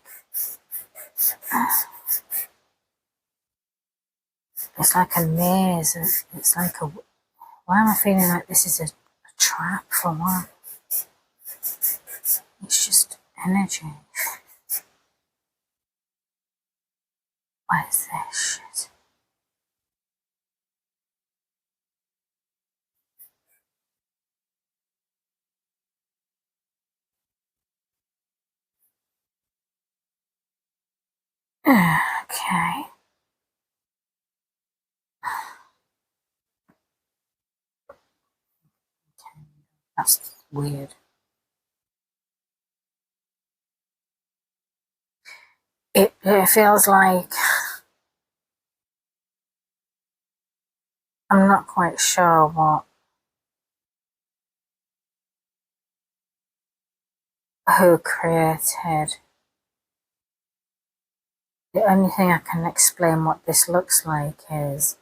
it's like a maze. It's like a. Why am I feeling like this is a trap for what? It's just energy. What is this shit? Okay. That's weird. It feels like I'm not quite sure who created. The only thing I can explain what this looks like is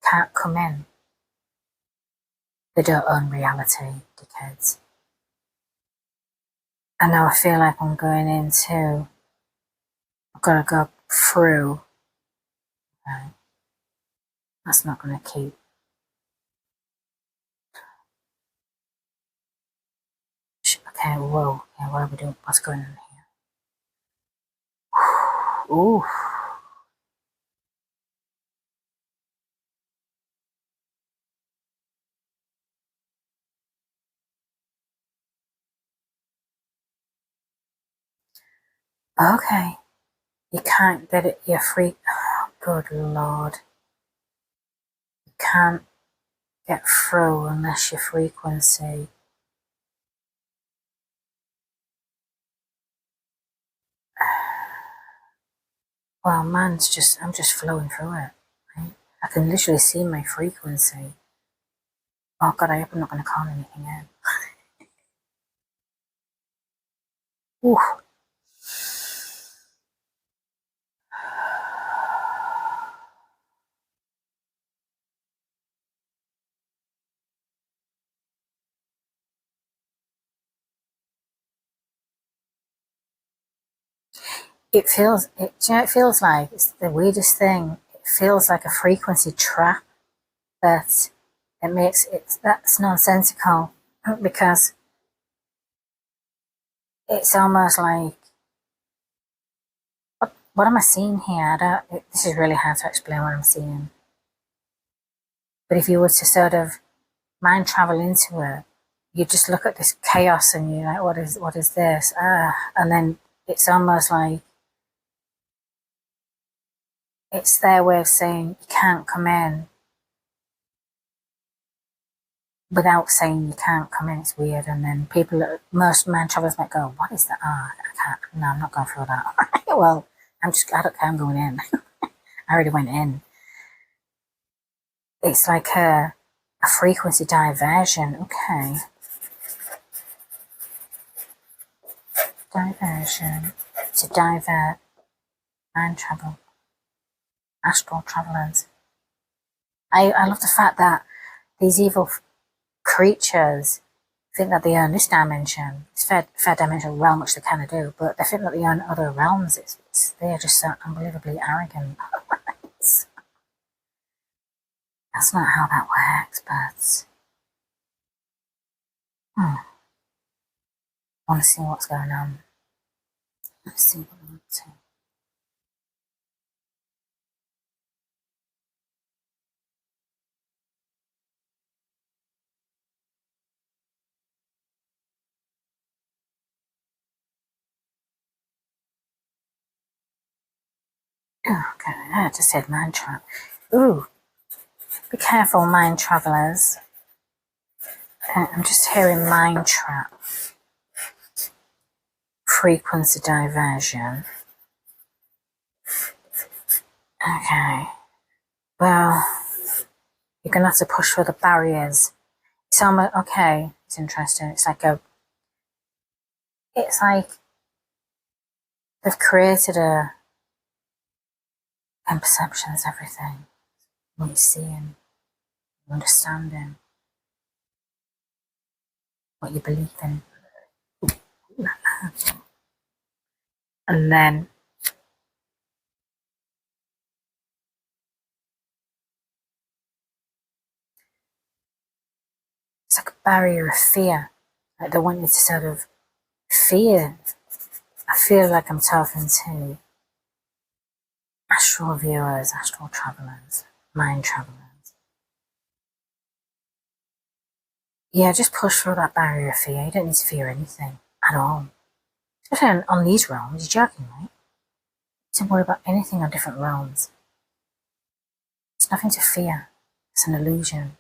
can't come in. They don't own reality, dickheads. And now I feel like I'm going into. I've got to go through. Right. That's not going to keep. Okay, whoa. Yeah, what are we doing? What's going on here? Ooh. Okay. You can't get it. You're free. Oh, good Lord. You can't get through unless your frequency. Well, I'm just flowing through it. Right? I can literally see my frequency. Oh God, I hope I'm not going to call anything in. Ooh. It feels, it feels like, it's the weirdest thing. It feels like a frequency trap that it makes it, that's nonsensical because it's almost like, what am I seeing here? This is really hard to explain what I'm seeing. But if you were to sort of mind travel into it, you just look at this chaos and you're like, what is this? And then it's almost like it's their way of saying you can't come in. without saying you can't come in, it's weird. And then most mind travelers might go, what is that? I can't, no, I'm not going through that. Well, I don't care, I'm going in. I already went in. It's like a frequency diversion. Okay. Diversion. To divert. Mind travel. Astral travelers. I love the fact that these evil creatures think that they own this dimension. It's fair dimensional realm, which they kind of do, but they think that they own other realms. They are just so unbelievably arrogant. That's not how that works, but I want to see what's going on. Let's see what I'm up to. Okay, I just said mind trap. Ooh, be careful, mind travelers. I'm just hearing mind trap. Frequency diversion. Okay. Well, you're gonna have to push through the barriers. It's almost okay. It's interesting. It's like they've created and perceptions, everything. What you're seeing, understanding, what you believe in. And then it's like a barrier of fear. Like they want you to sort of fear. I feel like I'm talking to astral viewers, astral travelers, mind travelers. Yeah, just push through that barrier of fear. You don't need to fear anything at all. Especially on these realms. You're joking, right? Don't worry about anything on different realms. It's nothing to fear. It's an illusion.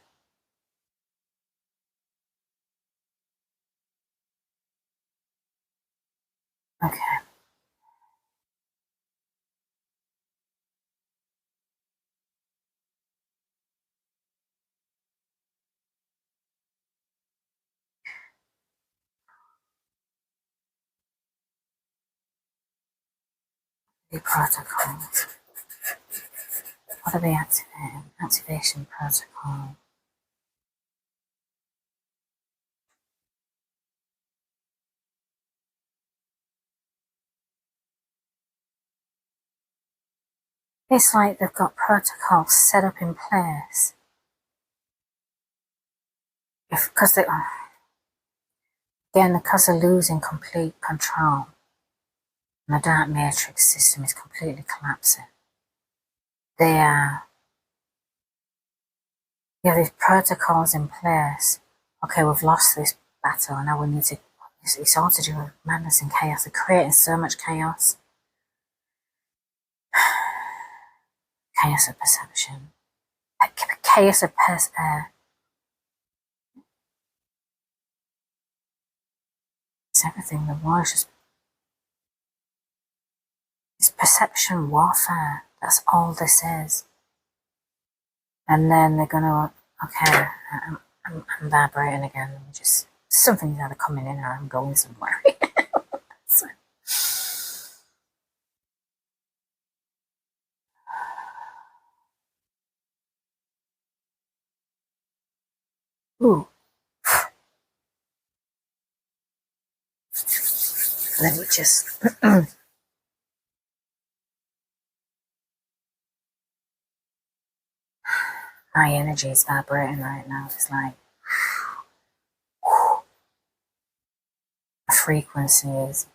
Okay. The protocols. What are they activating? Activation protocol. It's like they've got protocols set up in place. Because they're losing complete control. And the dark matrix system is completely collapsing. You have these protocols in place. Okay, we've lost this battle, now we need to. It's all to do with madness and chaos. They're creating so much chaos. Chaos of perception. Chaos of it's everything. The war is just. It's perception warfare. That's all this is. And then they're gonna. Okay, I'm vibrating again. Something's either coming in or I'm going somewhere. So. Ooh. Let me just. My energy is vibrating right now. It's like. The frequency is.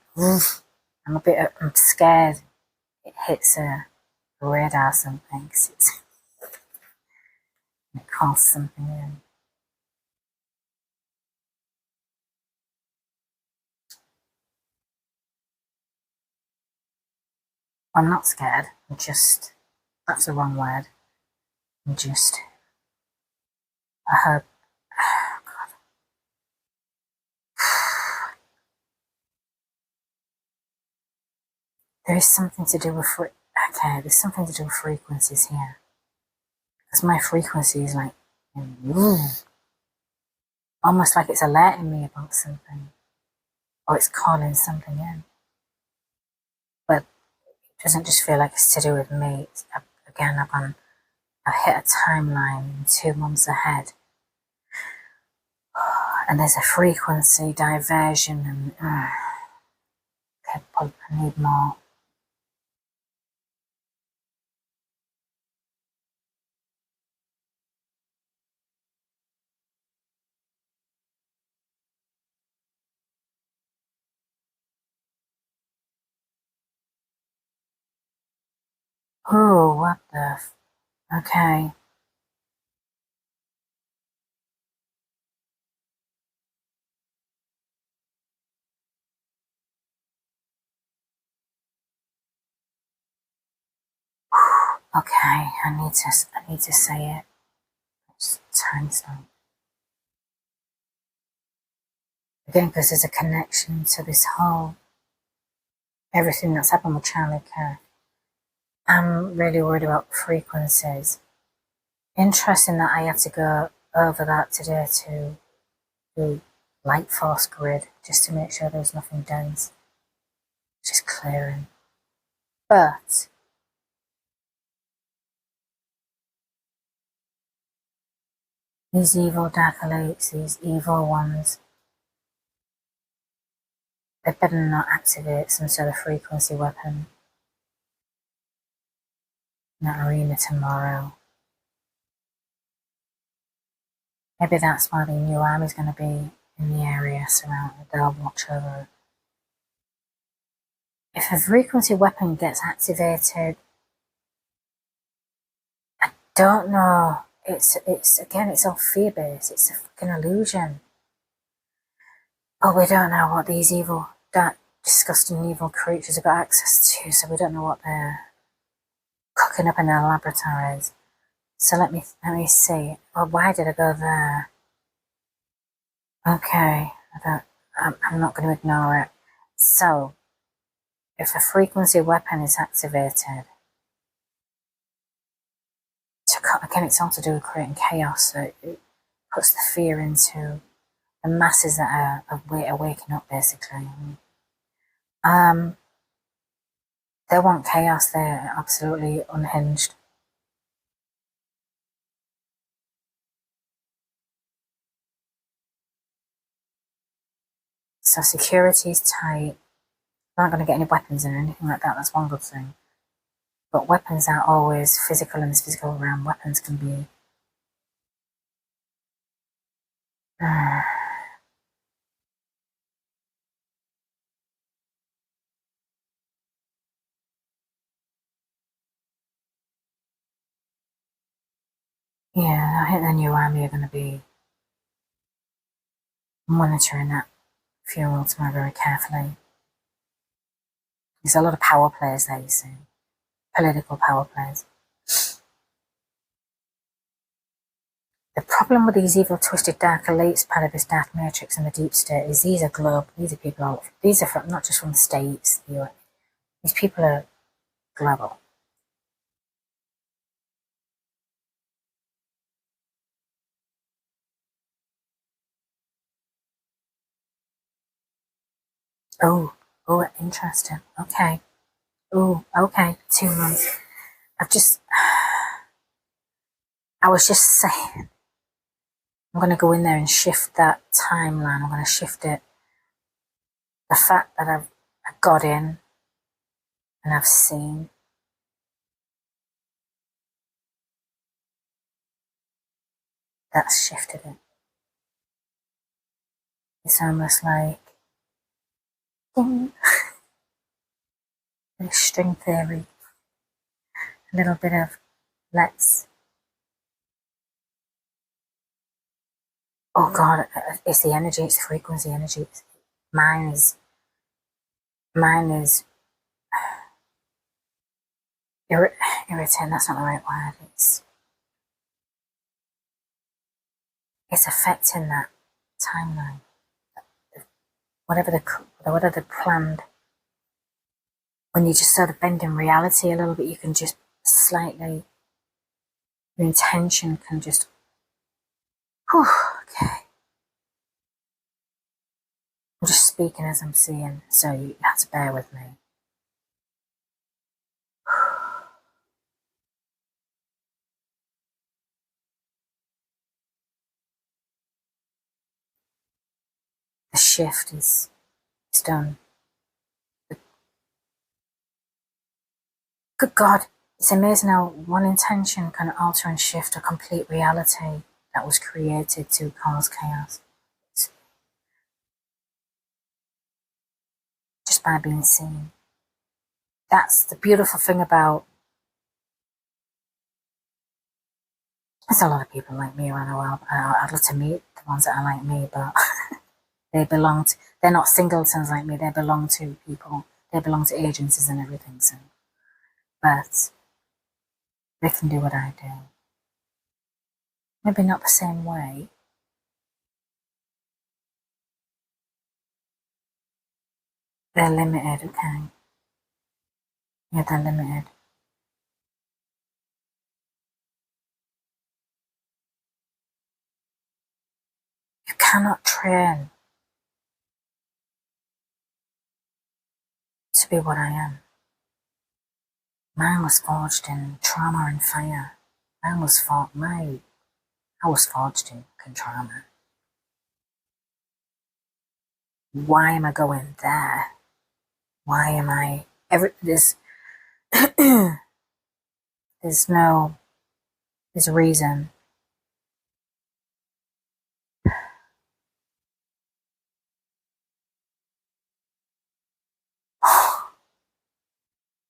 I'm scared. It hits a radar something. It calls something in. I'm not scared. That's the wrong word. I hope, There is something to do with there's something to do with frequencies here. Because my frequency is like, almost like it's alerting me about something. Or it's calling something in. But it doesn't just feel like it's to do with me. Again, I've hit a timeline 2 months ahead. And there's a frequency diversion and okay, I need more. Oh, what the okay. Okay, I need to say it. Just time stone. Again, because there's a connection to this whole everything that's happened with Charlie Kirk. I'm really worried about frequencies. Interesting that I had to go over that today to do light force grid just to make sure there's nothing dense. Just clearing. But these evil dark elites, these evil ones, they better not activate some sort of frequency weapon in that arena tomorrow. Maybe that's why the new army's going to be in the area surrounded. They'll watch over it. If a frequency weapon gets activated, I don't know. It's again, it's all fear-based. It's a fucking illusion. Oh, we don't know what these evil, that disgusting evil creatures have got access to, so we don't know what they're cooking up in their laboratories. So let me see. Well, why did I go there? Okay, I'm not going to ignore it. So, if a frequency weapon is activated, again, it's all to do with creating chaos. So it puts the fear into the masses that are waking up, basically. They want chaos. They're absolutely unhinged. So security is tight. They're not going to get any weapons in or anything like that. That's one good thing. But weapons aren't always physical in this physical realm. Weapons can be yeah, I think the new army are going to be monitoring that funeral tomorrow very carefully. There's a lot of power players there, you see. Political power players. The problem with these evil, twisted, dark elites, part of this dark matrix and the deep state is these are global. These are people. These are from, not just from the States. These people are global. Oh, interesting. Okay. Oh, okay. 2 months. I was just saying, I'm going to go in there and shift that timeline. I'm going to shift it. The fact that I've got in and I've seen, that's shifted it. It's almost like string theory. A little bit of let's. Oh God, it's the energy. It's the frequency energy. Mine is irritating. That's not the right word. It's affecting that timeline. Whatever the planned when you just sort of bend in reality a little bit, you can just slightly, your intention can just, whew, okay. I'm just speaking as I'm seeing, so you have to bear with me. The shift is done. Good God, it's amazing how one intention can alter and shift a complete reality that was created to cause chaos. Just by being seen. That's the beautiful thing about, there's a lot of people like me around the world. I'd love to meet the ones that are like me, but they're not singletons like me, they belong to people, they belong to agencies and everything, so, but they can do what I do. Maybe not the same way. They're limited, okay. Yeah, they're limited. You cannot train to be what I am. Mine was forged in trauma and fire. I was forged in trauma. Why am I going there? Why am I there's there's a reason.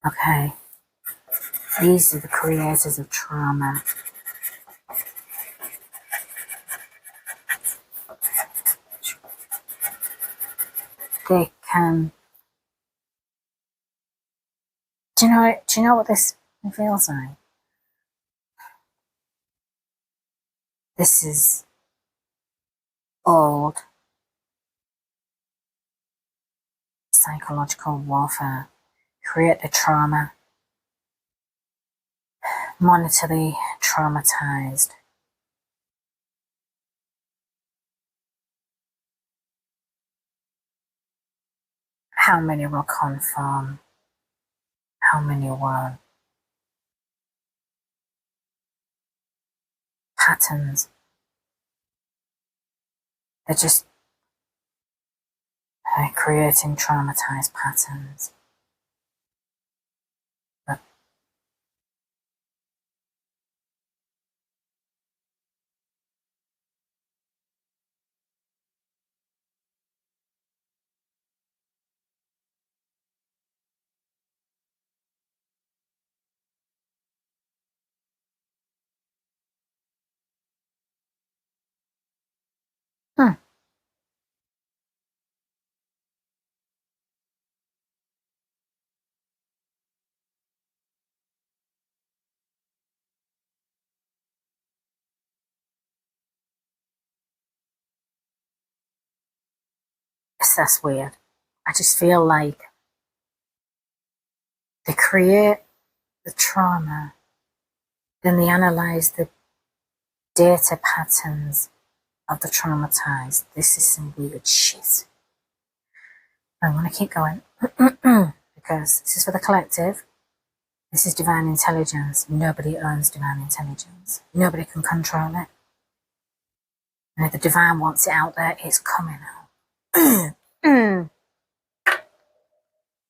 Okay. These are the creators of trauma. They can. Do you know what this feels like? This is old psychological warfare. Create the trauma. Monitor the traumatized. How many will conform? How many won't? Patterns. They're just creating traumatized patterns. But that's weird. I just feel like they create the trauma, then they analyze the data patterns of the traumatized. This is some weird shit. I'm going to keep going because this is for the collective. This is divine intelligence. Nobody owns divine intelligence. Nobody can control it. And if the divine wants it out there, it's coming out.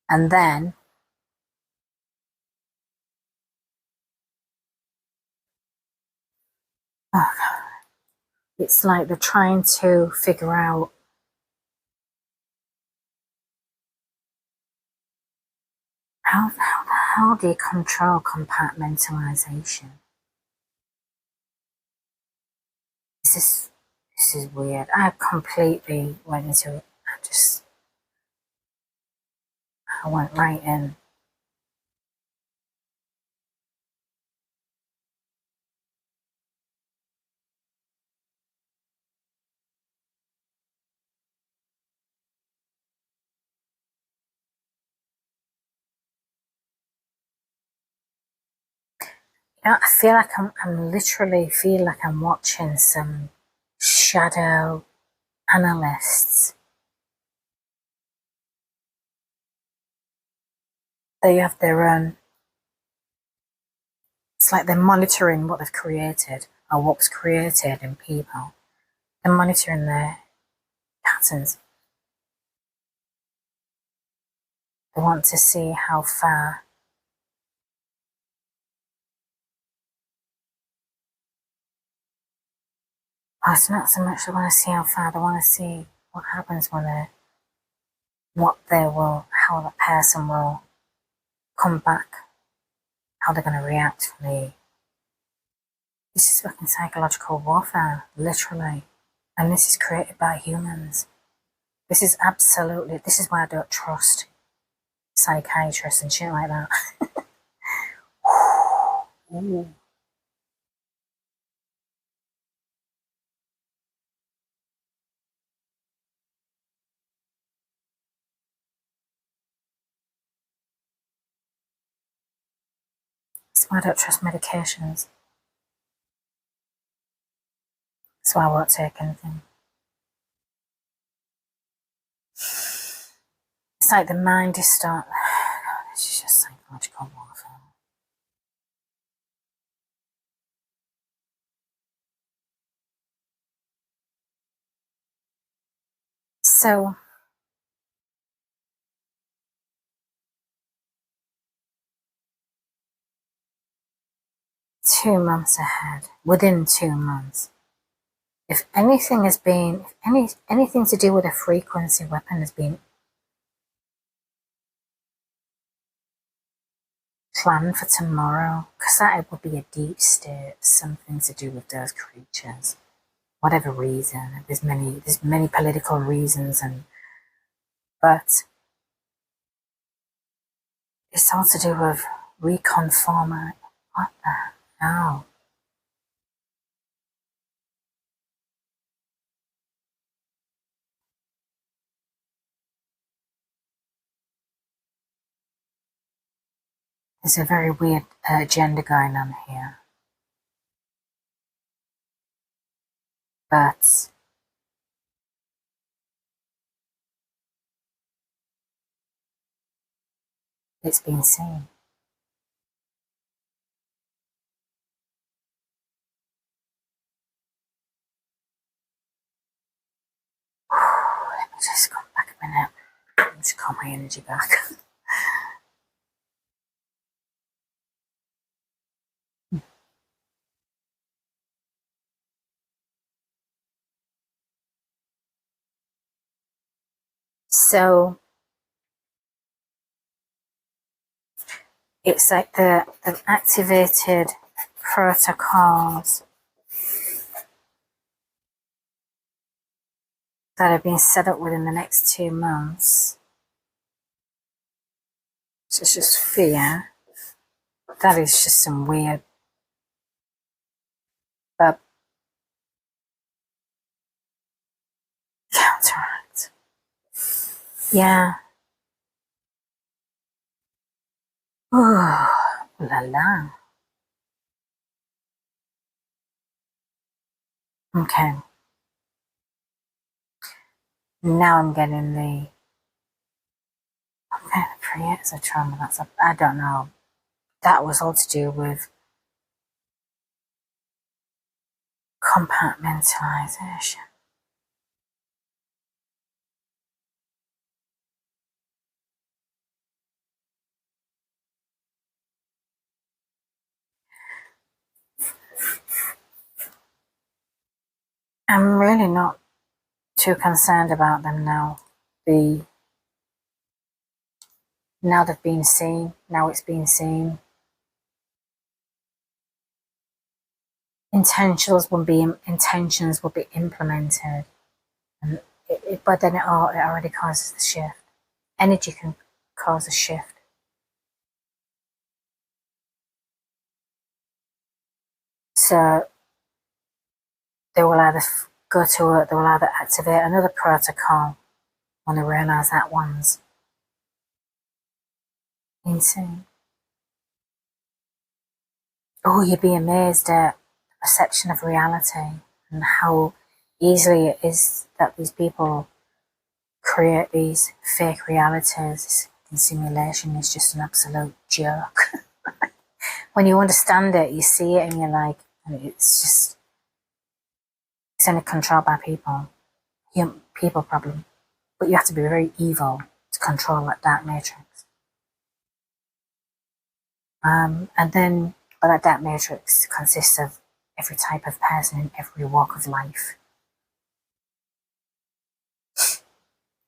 And then it's like they're trying to figure out how the hell do you control compartmentalization? This is weird. I completely went into it. I went right in. I feel like I'm literally feel like I'm watching some shadow analysts. They have their own, it's like they're monitoring what they've created or what was created in people. They're monitoring their patterns. They want to see how far it's not so much they want to see how far, they want to see what happens when how the person will come back, how they're going to react this is fucking psychological warfare, literally. And this is created by humans. This is why I don't trust psychiatrists and shit like that. Ooh. That's why I don't trust medications. That's why I won't take anything. It's like the mind is this is just psychological warfare. So within 2 months, if anything has been, anything to do with a frequency weapon has been planned for tomorrow, because that would be a deep state, something to do with those creatures, whatever reason. There's many political reasons, but it's all to do with reconforming. What the hell? There's a very weird agenda going on here. But it's been seen. Let me just go back a minute. Just calm my energy back. So it's like the activated protocols that have been set up within the next 2 months. So it's just fear. That is just some weird, but counteract. Yeah. Ooh, la la. Okay. Now I'm getting the creates a trauma. I don't know. That was all to do with compartmentalization. I'm really not too concerned about them now. Now they've been seen. Now it's been seen. Intentions will be implemented, and but then it already causes the shift. Energy can cause a shift. So they will either they will either activate another protocol when they realise that one's insane, oh, you'd be amazed at the perception of reality and how easily it is that these people create these fake realities. And simulation is just an absolute joke. When you understand it, you see it and you're like, it's only controlled by people. People problem. But you have to be very evil to control that dark matrix. And then, but that dark matrix consists of every type of person in every walk of life.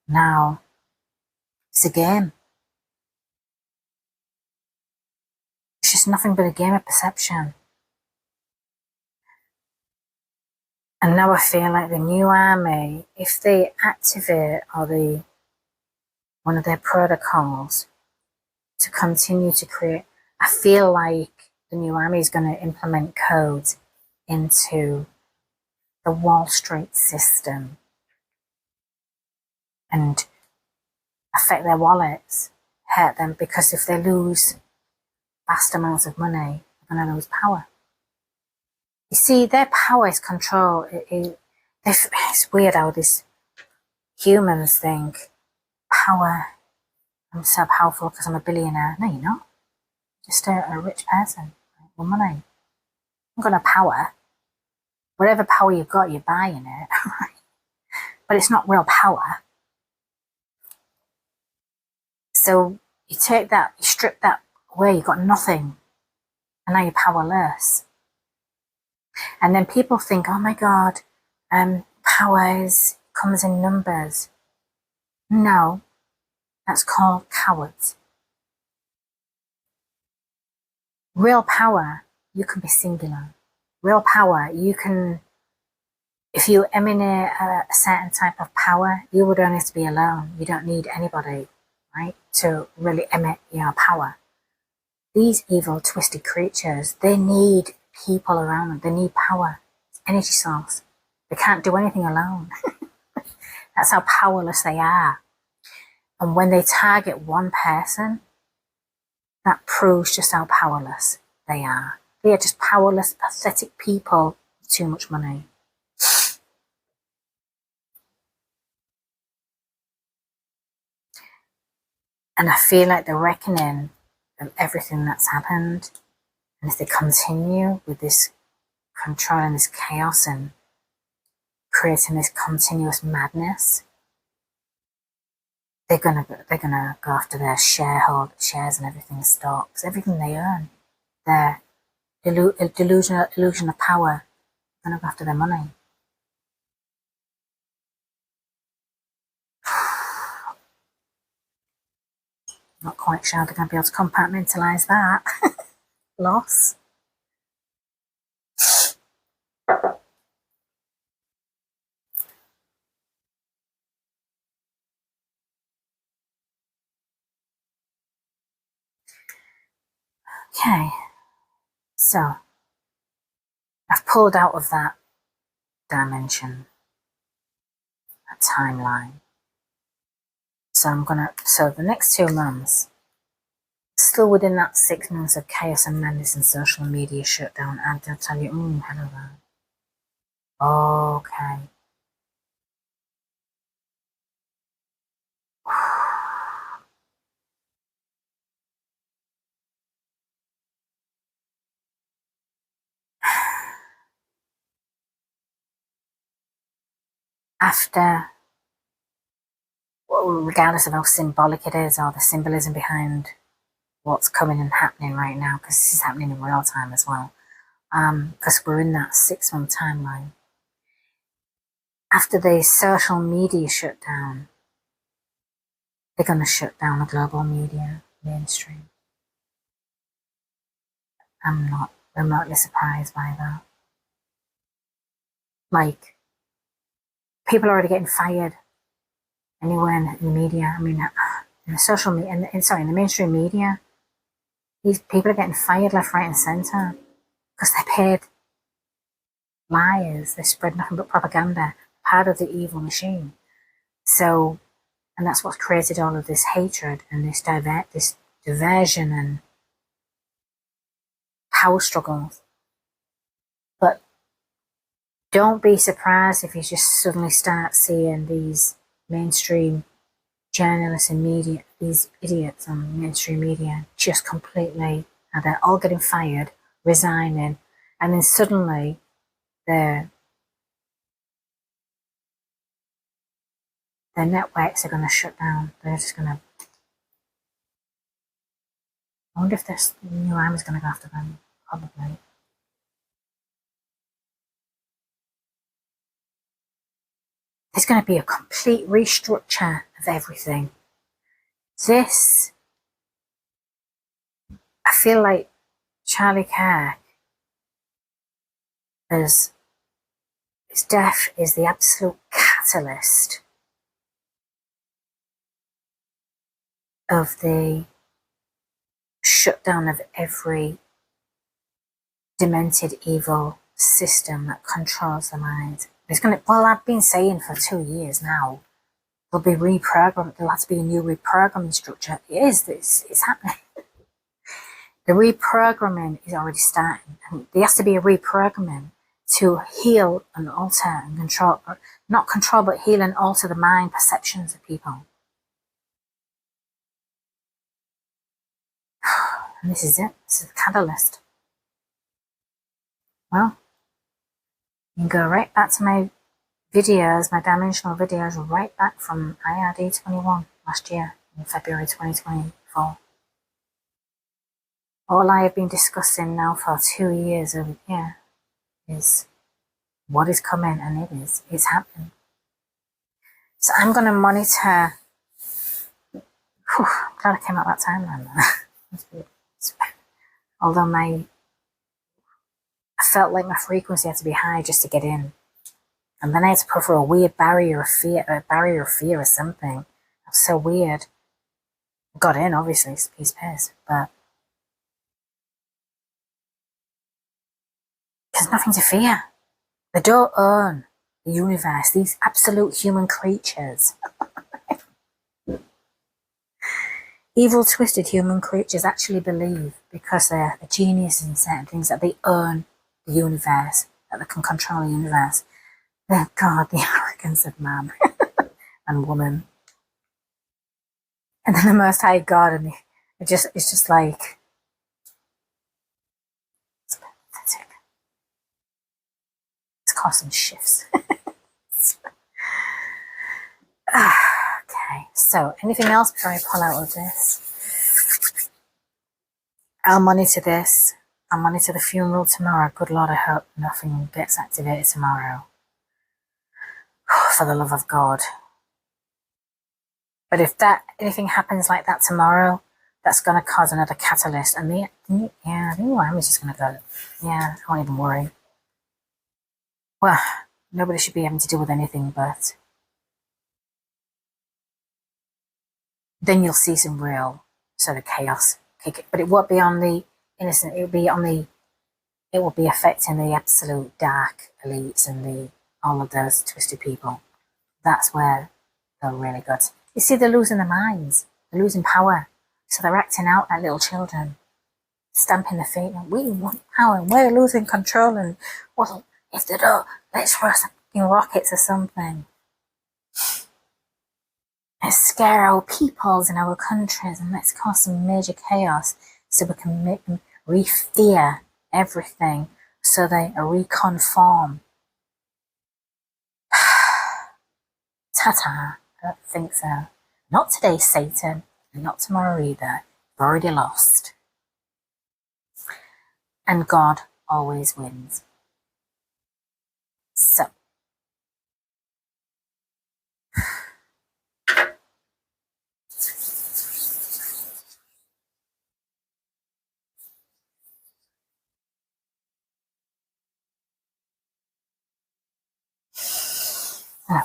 Now, it's a game. It's just nothing but a game of perception. And now I feel like the new army, if they activate one of their protocols to continue to create, I feel like the new army is going to implement codes into the Wall Street system and affect their wallets, hurt them, because if they lose vast amounts of money, they're going to lose power. You see, their power is control. It's weird how these humans think power, I'm so powerful because I'm a billionaire. No, you're not. Just a rich person with money. You've got no power. Whatever power you've got, you're buying it. But it's not real power. So you take that, you strip that away, you've got nothing. And now you're powerless. And then people think, oh my God, power comes in numbers. No, that's called cowards. Real power, you can be singular. Real power, you can, if you emanate a certain type of power, you would only have to be alone. You don't need anybody, right, to really emit your power. These evil, twisted creatures, they need people around them. They need power. It's energy source. They can't do anything alone. That's how powerless they are. And when they target one person, that proves just how powerless they are. They are just powerless, pathetic people with too much money. And I feel like the reckoning of everything that's happened, and if they continue with this control and this chaos and creating this continuous madness, they're gonna go after their shares and everything, stocks, everything they earn, their illusion of power. They're gonna go after their money. Not quite sure they're gonna be able to compartmentalize that loss. Okay, so I've pulled out of that dimension, that timeline. So so the next 2 months, still within that 6 months of chaos and madness and social media shutdown, and I'll tell you, hello there. Okay. After, regardless of how symbolic it is or the symbolism behind what's coming and happening right now, because this is happening in real time as well, because we're in that 6-month timeline. After the social media shutdown, they're going to shut down the global media mainstream. I'm not remotely surprised by that. Like, people are already getting fired anywhere in the media. I mean, in the social media, in the mainstream media, these people are getting fired left, right, and centre because they're paid liars. They spread nothing but propaganda, part of the evil machine. So, and that's what's created all of this hatred and this diversion and power struggles. But don't be surprised if you just suddenly start seeing these mainstream journalists and media, these idiots on mainstream media, just completely, and they're all getting fired, resigning, and then suddenly their networks are going to shut down. They're just going to. I wonder if this new army's going to go after them. Probably. There's going to be a complete restructure of everything. This, I feel like Charlie Kirk, his death is the absolute catalyst of the shutdown of every demented evil system that controls the mind. It's going to, well, I've been saying for 2 years now, there'll be reprogrammed, there'll have to be a new reprogramming structure. It is, it's happening. The reprogramming is already starting. And there has to be a reprogramming to heal and alter and control, not control, but heal and alter the mind perceptions of people. And this is it. This is the catalyst. Well, you can go right back to my videos, my dimensional videos, right back from IIDR71 last year in February 2024. All I have been discussing now for 2 years over here is what is coming, and it's happening. So I'm going to monitor. Whew, I'm glad I came out that timeline. Although I felt like my frequency had to be high just to get in. And then I had to put through a weird barrier of fear or something. It was so weird. I got in, obviously, it's a piece of piss, but there's nothing to fear. They don't own the universe, these absolute human creatures. Evil, twisted human creatures actually believe, because they're a genius in certain things, that they own the universe, that they can control the universe. Thank God, the arrogance of man and woman. And then the Most High God, and it's just like, it's pathetic. It's causing shifts. Okay, so anything else before I pull out of this? I'll monitor this. I'll monitor the funeral tomorrow. Good Lord, I hope nothing gets activated tomorrow. For the love of God. But if anything happens like that tomorrow, that's going to cause another catalyst. And the new army's just going to go, yeah, I won't even worry. Well, nobody should be having to deal with anything, but then you'll see some real sort of chaos. But it won't be on the innocent, it will be affecting the absolute dark elites and all of those twisted people. That's where they're really good. You see, they're losing their minds. They're losing power. So they're acting out like little children, stamping their feet. And we want power, and we're losing control. And, well, if they don't, let's throw some rockets or something. Let's scare our peoples in our countries, and let's cause some major chaos so we can make them re-fear everything, so they reconform. Ta-ta. I don't think so. Not today, Satan, and not tomorrow either. You've already lost. And God always wins. So. Okay.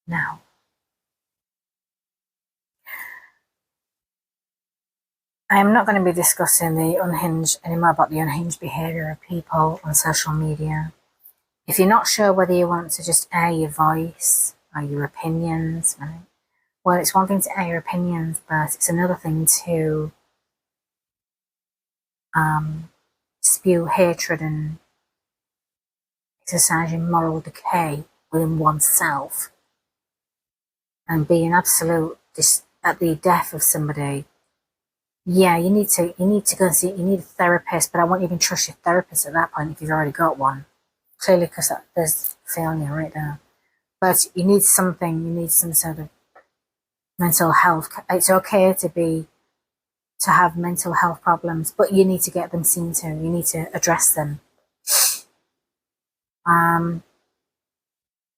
Now, I am not going to be discussing anymore about the unhinged behaviour of people on social media. If you're not sure whether you want to just air your voice or your opinions, right, Well, it's one thing to air your opinions, but it's another thing to spew hatred and exercising moral decay within oneself and be an absolute at the death of somebody. Yeah, you need to go and see, you need a therapist, but I won't even trust your therapist at that point if you've already got one. Clearly, because there's failure right there. But you need something, you need some sort of mental health. It's okay to have mental health problems, but you need to get them seen to. You need to address them.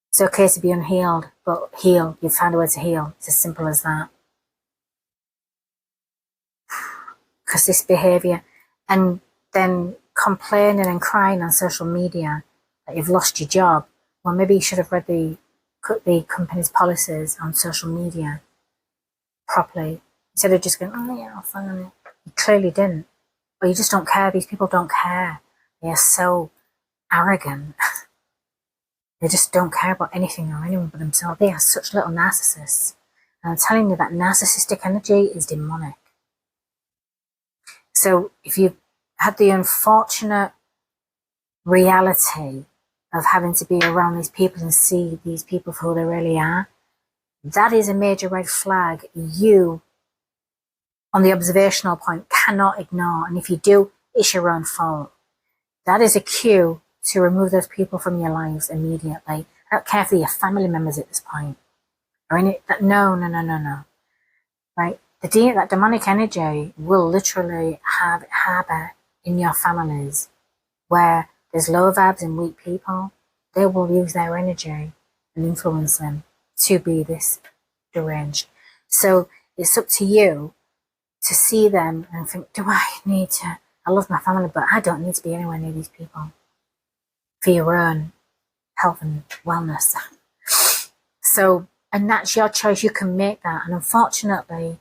It's okay to be unhealed, but heal. You've found a way to heal. It's as simple as that. Because this behavior, and then complaining and crying on social media that you've lost your job. Well, maybe you should have read the company's policies on social media properly instead of just going, oh yeah, I'll find it. You clearly didn't, or you just don't care. These people don't care. They are so arrogant. They just don't care about anything or anyone but themselves. They are such little narcissists. And I'm telling you that narcissistic energy is demonic. So if you had the unfortunate reality of having to be around these people and see these people for who they really are, that is a major red flag you, on the observational point, cannot ignore. And if you do, it's your own fault. That is a cue to remove those people from your lives immediately. I don't care if they're your family members at this point. Or any, no. Right? That demonic energy will literally harbour in your families where there's low vibes and weak people. They will use their energy and influence them to be this deranged. So it's up to you to see them and think, I love my family, but I don't need to be anywhere near these people for your own health and wellness. So, and that's your choice. You can make that. And unfortunately,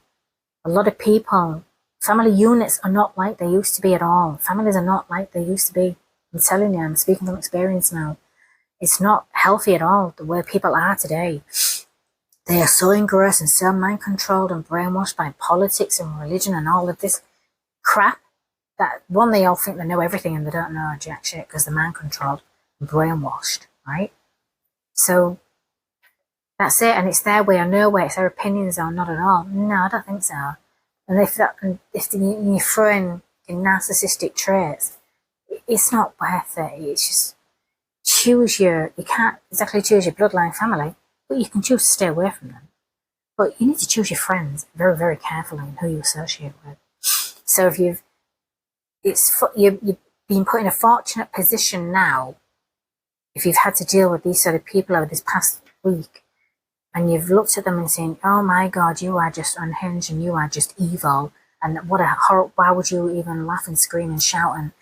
a lot of people, family units are not like they used to be at all. Families are not like they used to be. I'm telling you, I'm speaking from experience now. It's not healthy at all, the way people are today. They are so engrossed and so mind-controlled and brainwashed by politics and religion and all of this crap that, one, they all think they know everything and they don't know jack shit because they're mind-controlled and brainwashed, right? So that's it, and it's their way or no way. It's their opinions or not at all. No, I don't think so. And if you throw in narcissistic traits, it's not worth it. It's just you can't exactly choose your bloodline family, but you can choose to stay away from them. But you need to choose your friends very, very carefully and who you associate with. So if you've been put in a fortunate position now, if you've had to deal with these sort of people over this past week, and you've looked at them and saying, oh my God, you are just unhinged and you are just evil, and what a horror, why would you even laugh and scream and shout and,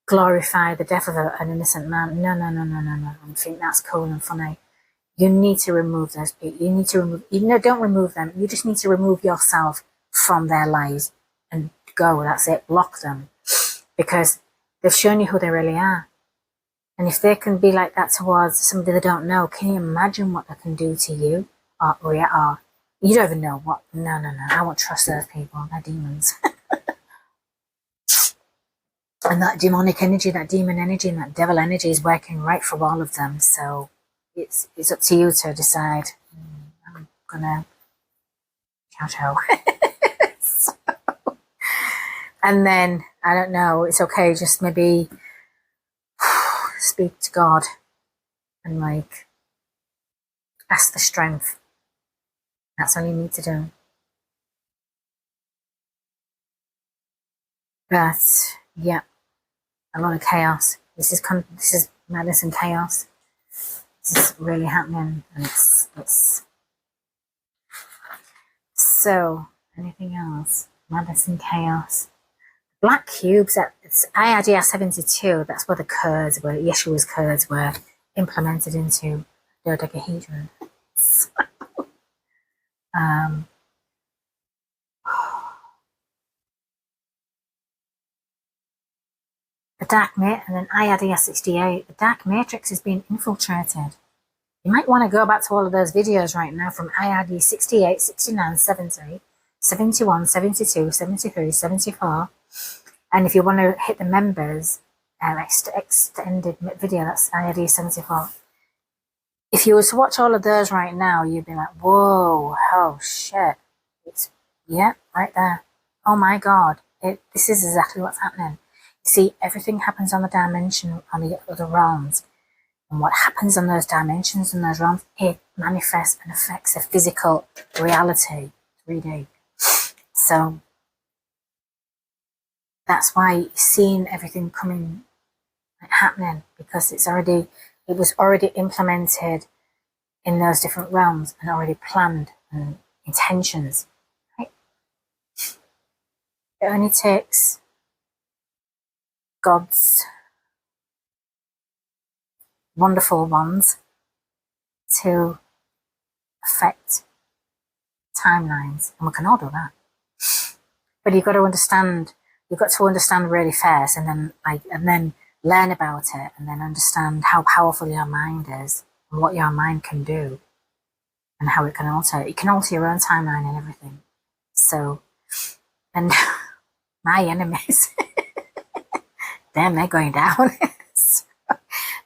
glorify the death of an innocent man? No. I think that's cool and funny. You need to remove those people. You need to remove, don't remove them. You just need to remove yourself from their lives and go. That's it. Block them. Because they've shown you who they really are. And if they can be like that towards somebody they don't know, can you imagine what they can do to you? Or you don't even know what. No. I won't trust those people. They're demons. And that demonic energy, that demon energy, and that devil energy is working right for all of them. So it's up to you to decide. I'm gonna kowtow. So, and then I don't know. It's okay. Just maybe speak to God and ask the strength. That's all you need to do. But yeah, a lot of chaos. This is madness and chaos. This is really happening, and it's so. Anything else? Madness and chaos. Black cubes. It's IIDR72. That's where Yeshua's codes were implemented into dodecahedron. So, the dark and then IIDR68. The dark matrix is being infiltrated. You might want to go back to all of those videos right now from IID68, 69, 70, 71, 72, 73, 74. And if you want to hit the members extended video, that's IID74. If you were to watch all of those right now, you'd be like, whoa, oh shit. It's, yeah, right there. Oh my God, this is exactly what's happening. You see, everything happens on the dimension, on the other realms. And what happens on those dimensions and those realms, it manifests and affects a physical reality, 3D. So that's why you're seeing everything coming, happening, because it was already implemented in those different realms and already planned and intentions. Right? It only takes God's wonderful ones to affect timelines, and we can all do that. But you've got to understand really fast, and then learn about it, and then understand how powerful your mind is and what your mind can do and how it can alter. It can alter your own timeline and everything. So, and my enemies, damn, they're going down. So,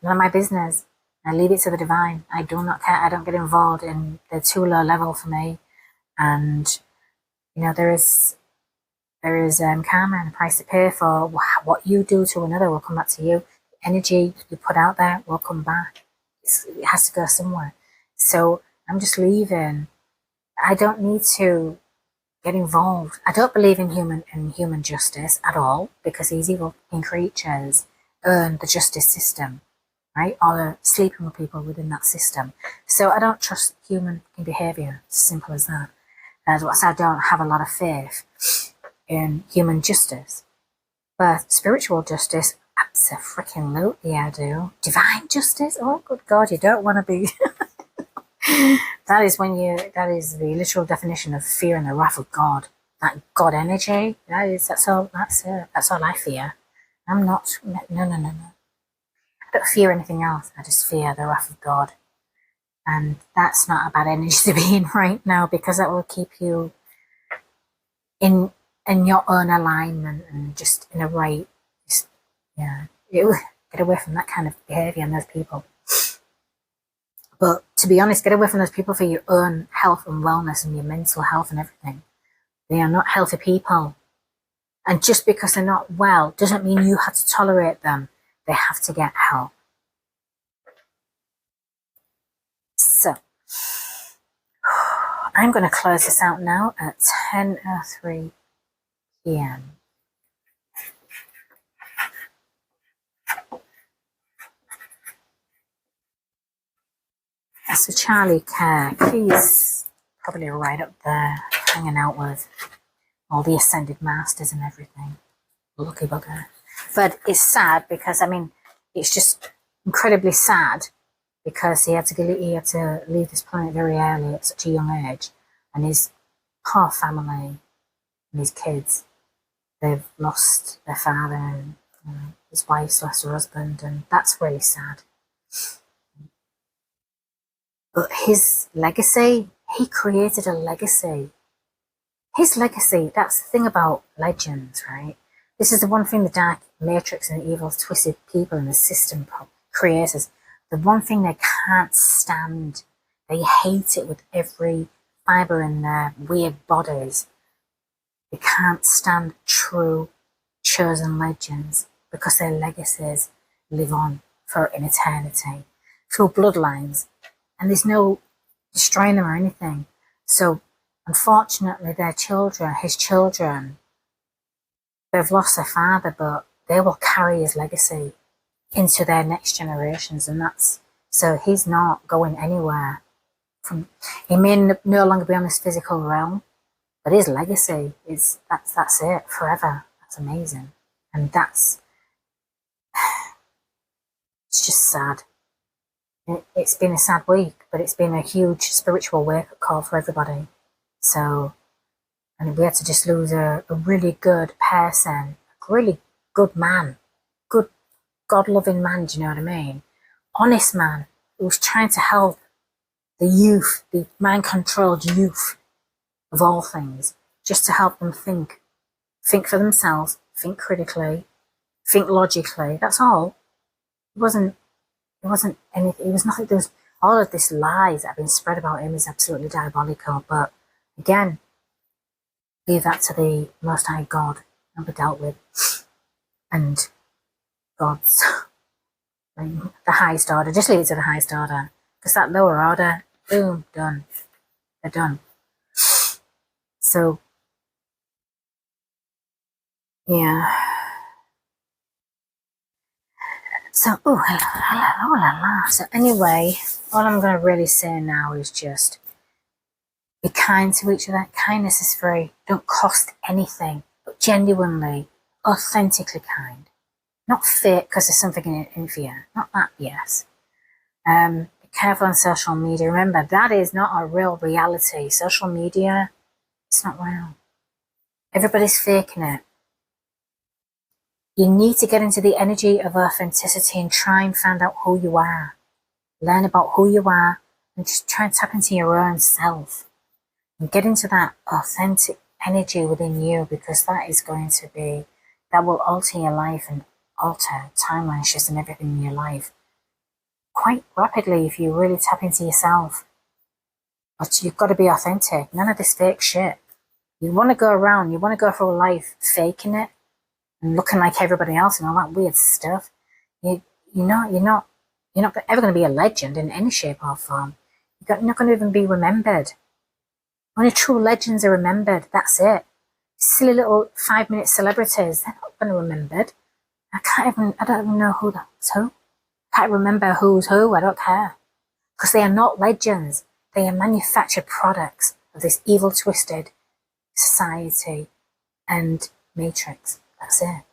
none of my business. I leave it to the divine. I do not care. I don't get involved in. They're too low level for me. And there is karma and a price to pay for what you do to another will come back to you. The energy you put out there will come back. It has to go somewhere. So I'm just leaving. I don't need to get involved. I don't believe in human justice at all, because these evil creatures earn the justice system, right? Or they're sleeping with people within that system. So I don't trust human behavior. It's as simple as that. That's why I don't have a lot of faith in human justice. But spiritual justice, absolutely I do. Divine justice? Oh, good God, you don't want to be. That is the literal definition of fear and the wrath of God. That God energy, that's all I fear. I'm not, no. I don't fear anything else. I just fear the wrath of God. And that's not a bad energy to be in right now, because that will keep you in your own alignment and just in a right, get away from that kind of behavior and those people. But to be honest, get away from those people for your own health and wellness and your mental health and everything. They are not healthy people. And just because they're not well doesn't mean you have to tolerate them. They have to get help. So, I'm going to close this out now at 10:03 p.m. So Charlie Kirk, he's probably right up there, hanging out with all the ascended masters and everything. Lucky bugger. But it's sad because, it's just incredibly sad, because he had to leave this planet very early at such a young age, and his poor family and his kids, they've lost their father, and his wife's lost her husband, and that's really sad. But his legacy, he created a legacy. His legacy, that's the thing about legends, right? This is the one thing the dark matrix and the evil twisted people in the system creators. The one thing they can't stand, they hate it with every fibre in their weird bodies. They can't stand true, chosen legends, because their legacies live on for an eternity through bloodlines, and there's no destroying them or anything. So unfortunately, his children, they've lost their father, but they will carry his legacy into their next generations, and so he's not going anywhere. He may no longer be on this physical realm, but his legacy is that's it forever. That's amazing, and it's just sad. It's been a sad week, but it's been a huge spiritual wake-up call for everybody. So, and we had to just lose a really good person, a really good man, good God-loving man, do you know what I mean? Honest man who was trying to help the youth, the mind-controlled youth of all things, just to help them think for themselves, think critically, think logically. That's all. It wasn't anything. It was nothing. There was all of this lies that have been spread about him is absolutely diabolical. But again, leave that to the Most High God and be dealt with, and God's the highest order. Just leave it to the highest order, because that lower order, boom, done. They're done. So yeah. So So anyway, all I'm going to really say now is just be kind to each other. Kindness is free. Don't cost anything, but genuinely, authentically kind. Not fake because there's something in for you. Not that BS. Be careful on social media. Remember, that is not a real reality. Social media, it's not real. Everybody's faking it. You need to get into the energy of authenticity and try and find out who you are. Learn about who you are and just try and tap into your own self and get into that authentic energy within you, because that will alter your life and alter timeline shifts and everything in your life quite rapidly if you really tap into yourself. But you've got to be authentic. None of this fake shit. You want to go through life faking it and looking like everybody else and all that weird stuff. You're not ever going to be a legend in any shape or form. You're not going to even be remembered. Only true legends are remembered. That's it. Silly little 5-minute celebrities, they're not going to be remembered. I don't even know who that's who. I can't remember who's who. I don't care. Because they are not legends. They are manufactured products of this evil, twisted society and matrix. That's it.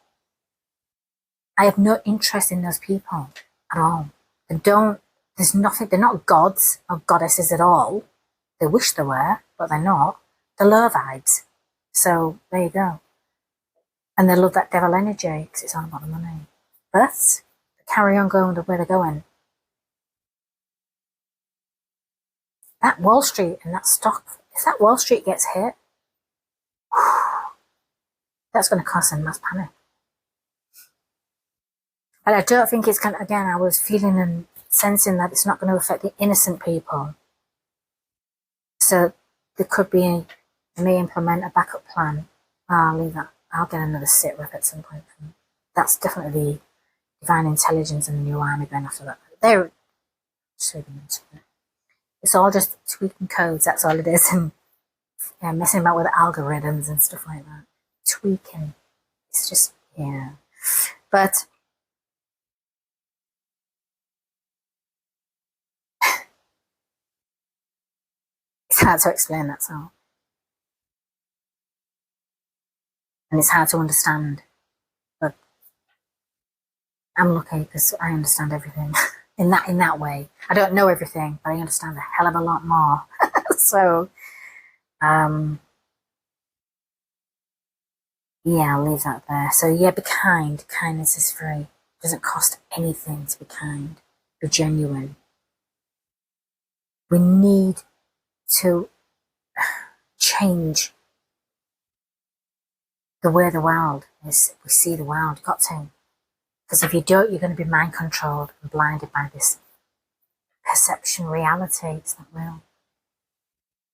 I have no interest in those people at all. They're not gods or goddesses at all. They wish they were, but they're not. They're low vibes. So there you go. And they love that devil energy because it's all about the money. But they carry on going the way they're going. That Wall Street and that stock, if that Wall Street gets hit, that's going to cause some mass panic. And I don't think it's going to, again, I was feeling and sensing that it's not going to affect the innocent people. So there could be, may implement a backup plan. I'll leave that. I'll get another sit rep at some point. That's definitely the divine intelligence and the new army going after that. They're it's all just tweaking codes, that's all it is, and messing about with algorithms and stuff like that. Tweaking. It's just, yeah. But it's hard to explain, that's all. And it's hard to understand. But I'm lucky because I understand everything in that way. I don't know everything, but I understand a hell of a lot more. So, yeah, I'll leave that there. So yeah, be kind. Kindness is free. It doesn't cost anything to be kind. Be genuine. We need to change the way the world is. We see the world. Got to. Because if you don't, you're going to be mind controlled and blinded by this perception reality. It's not real.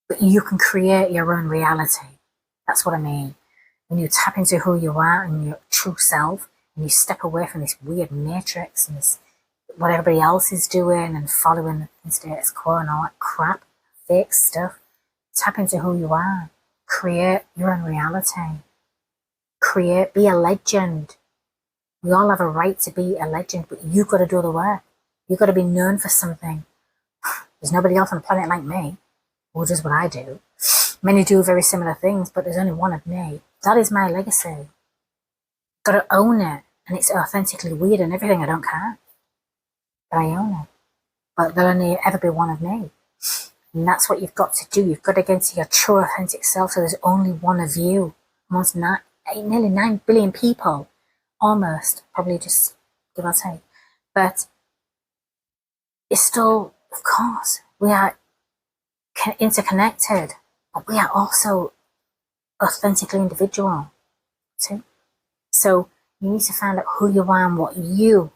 But you can create your own reality. That's what I mean. When you tap into who you are and your true self, and you step away from this weird matrix and this, what everybody else is doing and following the status quo and all that crap, fake stuff, tap into who you are. Create your own reality. Be a legend. We all have a right to be a legend, but you've got to do the work. You've got to be known for something. There's nobody else on the planet like me who does what I do. Many do very similar things, but there's only one of me. That is my legacy. Got to own it, and it's authentically weird and everything. I don't care, but I own it. But there'll only ever be one of me, and that's what you've got to do. You've got to get into your true authentic self. So there's only one of you amongst nearly 9 billion people, almost, probably just give or take. But it's still, of course, we are interconnected, but we are also authentically individual too. So you need to find out who you are and what you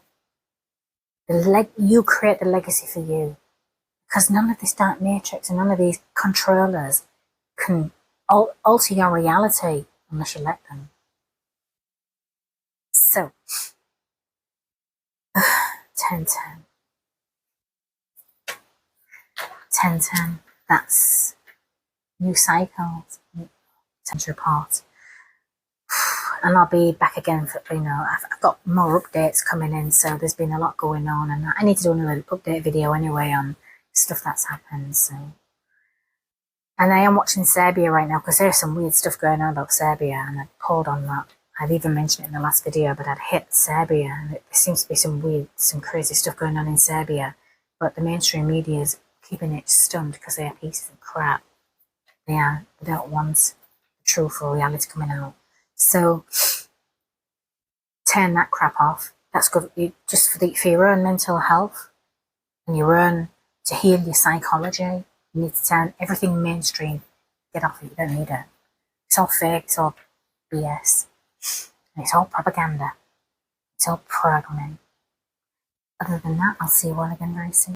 create the legacy for you. Because none of this dark matrix and none of these controllers can alter your reality unless you let them. So, 1010. 1010, that's new cycles, century report. And I'll be back again for, I've got more updates coming in, so there's been a lot going on, and I need to do another update video anyway on stuff that's happened, so. And I am watching Serbia right now, because there's some weird stuff going on about Serbia, and I pulled on that. I've even mentioned it in the last video, but I'd hit Serbia, and there seems to be some crazy stuff going on in Serbia, but the mainstream media is keeping it stunned because they are pieces of crap. They don't want the truth or reality coming out. So turn that crap off. That's good just for your own mental health and your own, to heal your psychology. You need to turn everything mainstream. Get off it. You don't need it. It's all fake. It's all BS. And it's all propaganda. It's all programming. Other than that, I'll see you all again very soon.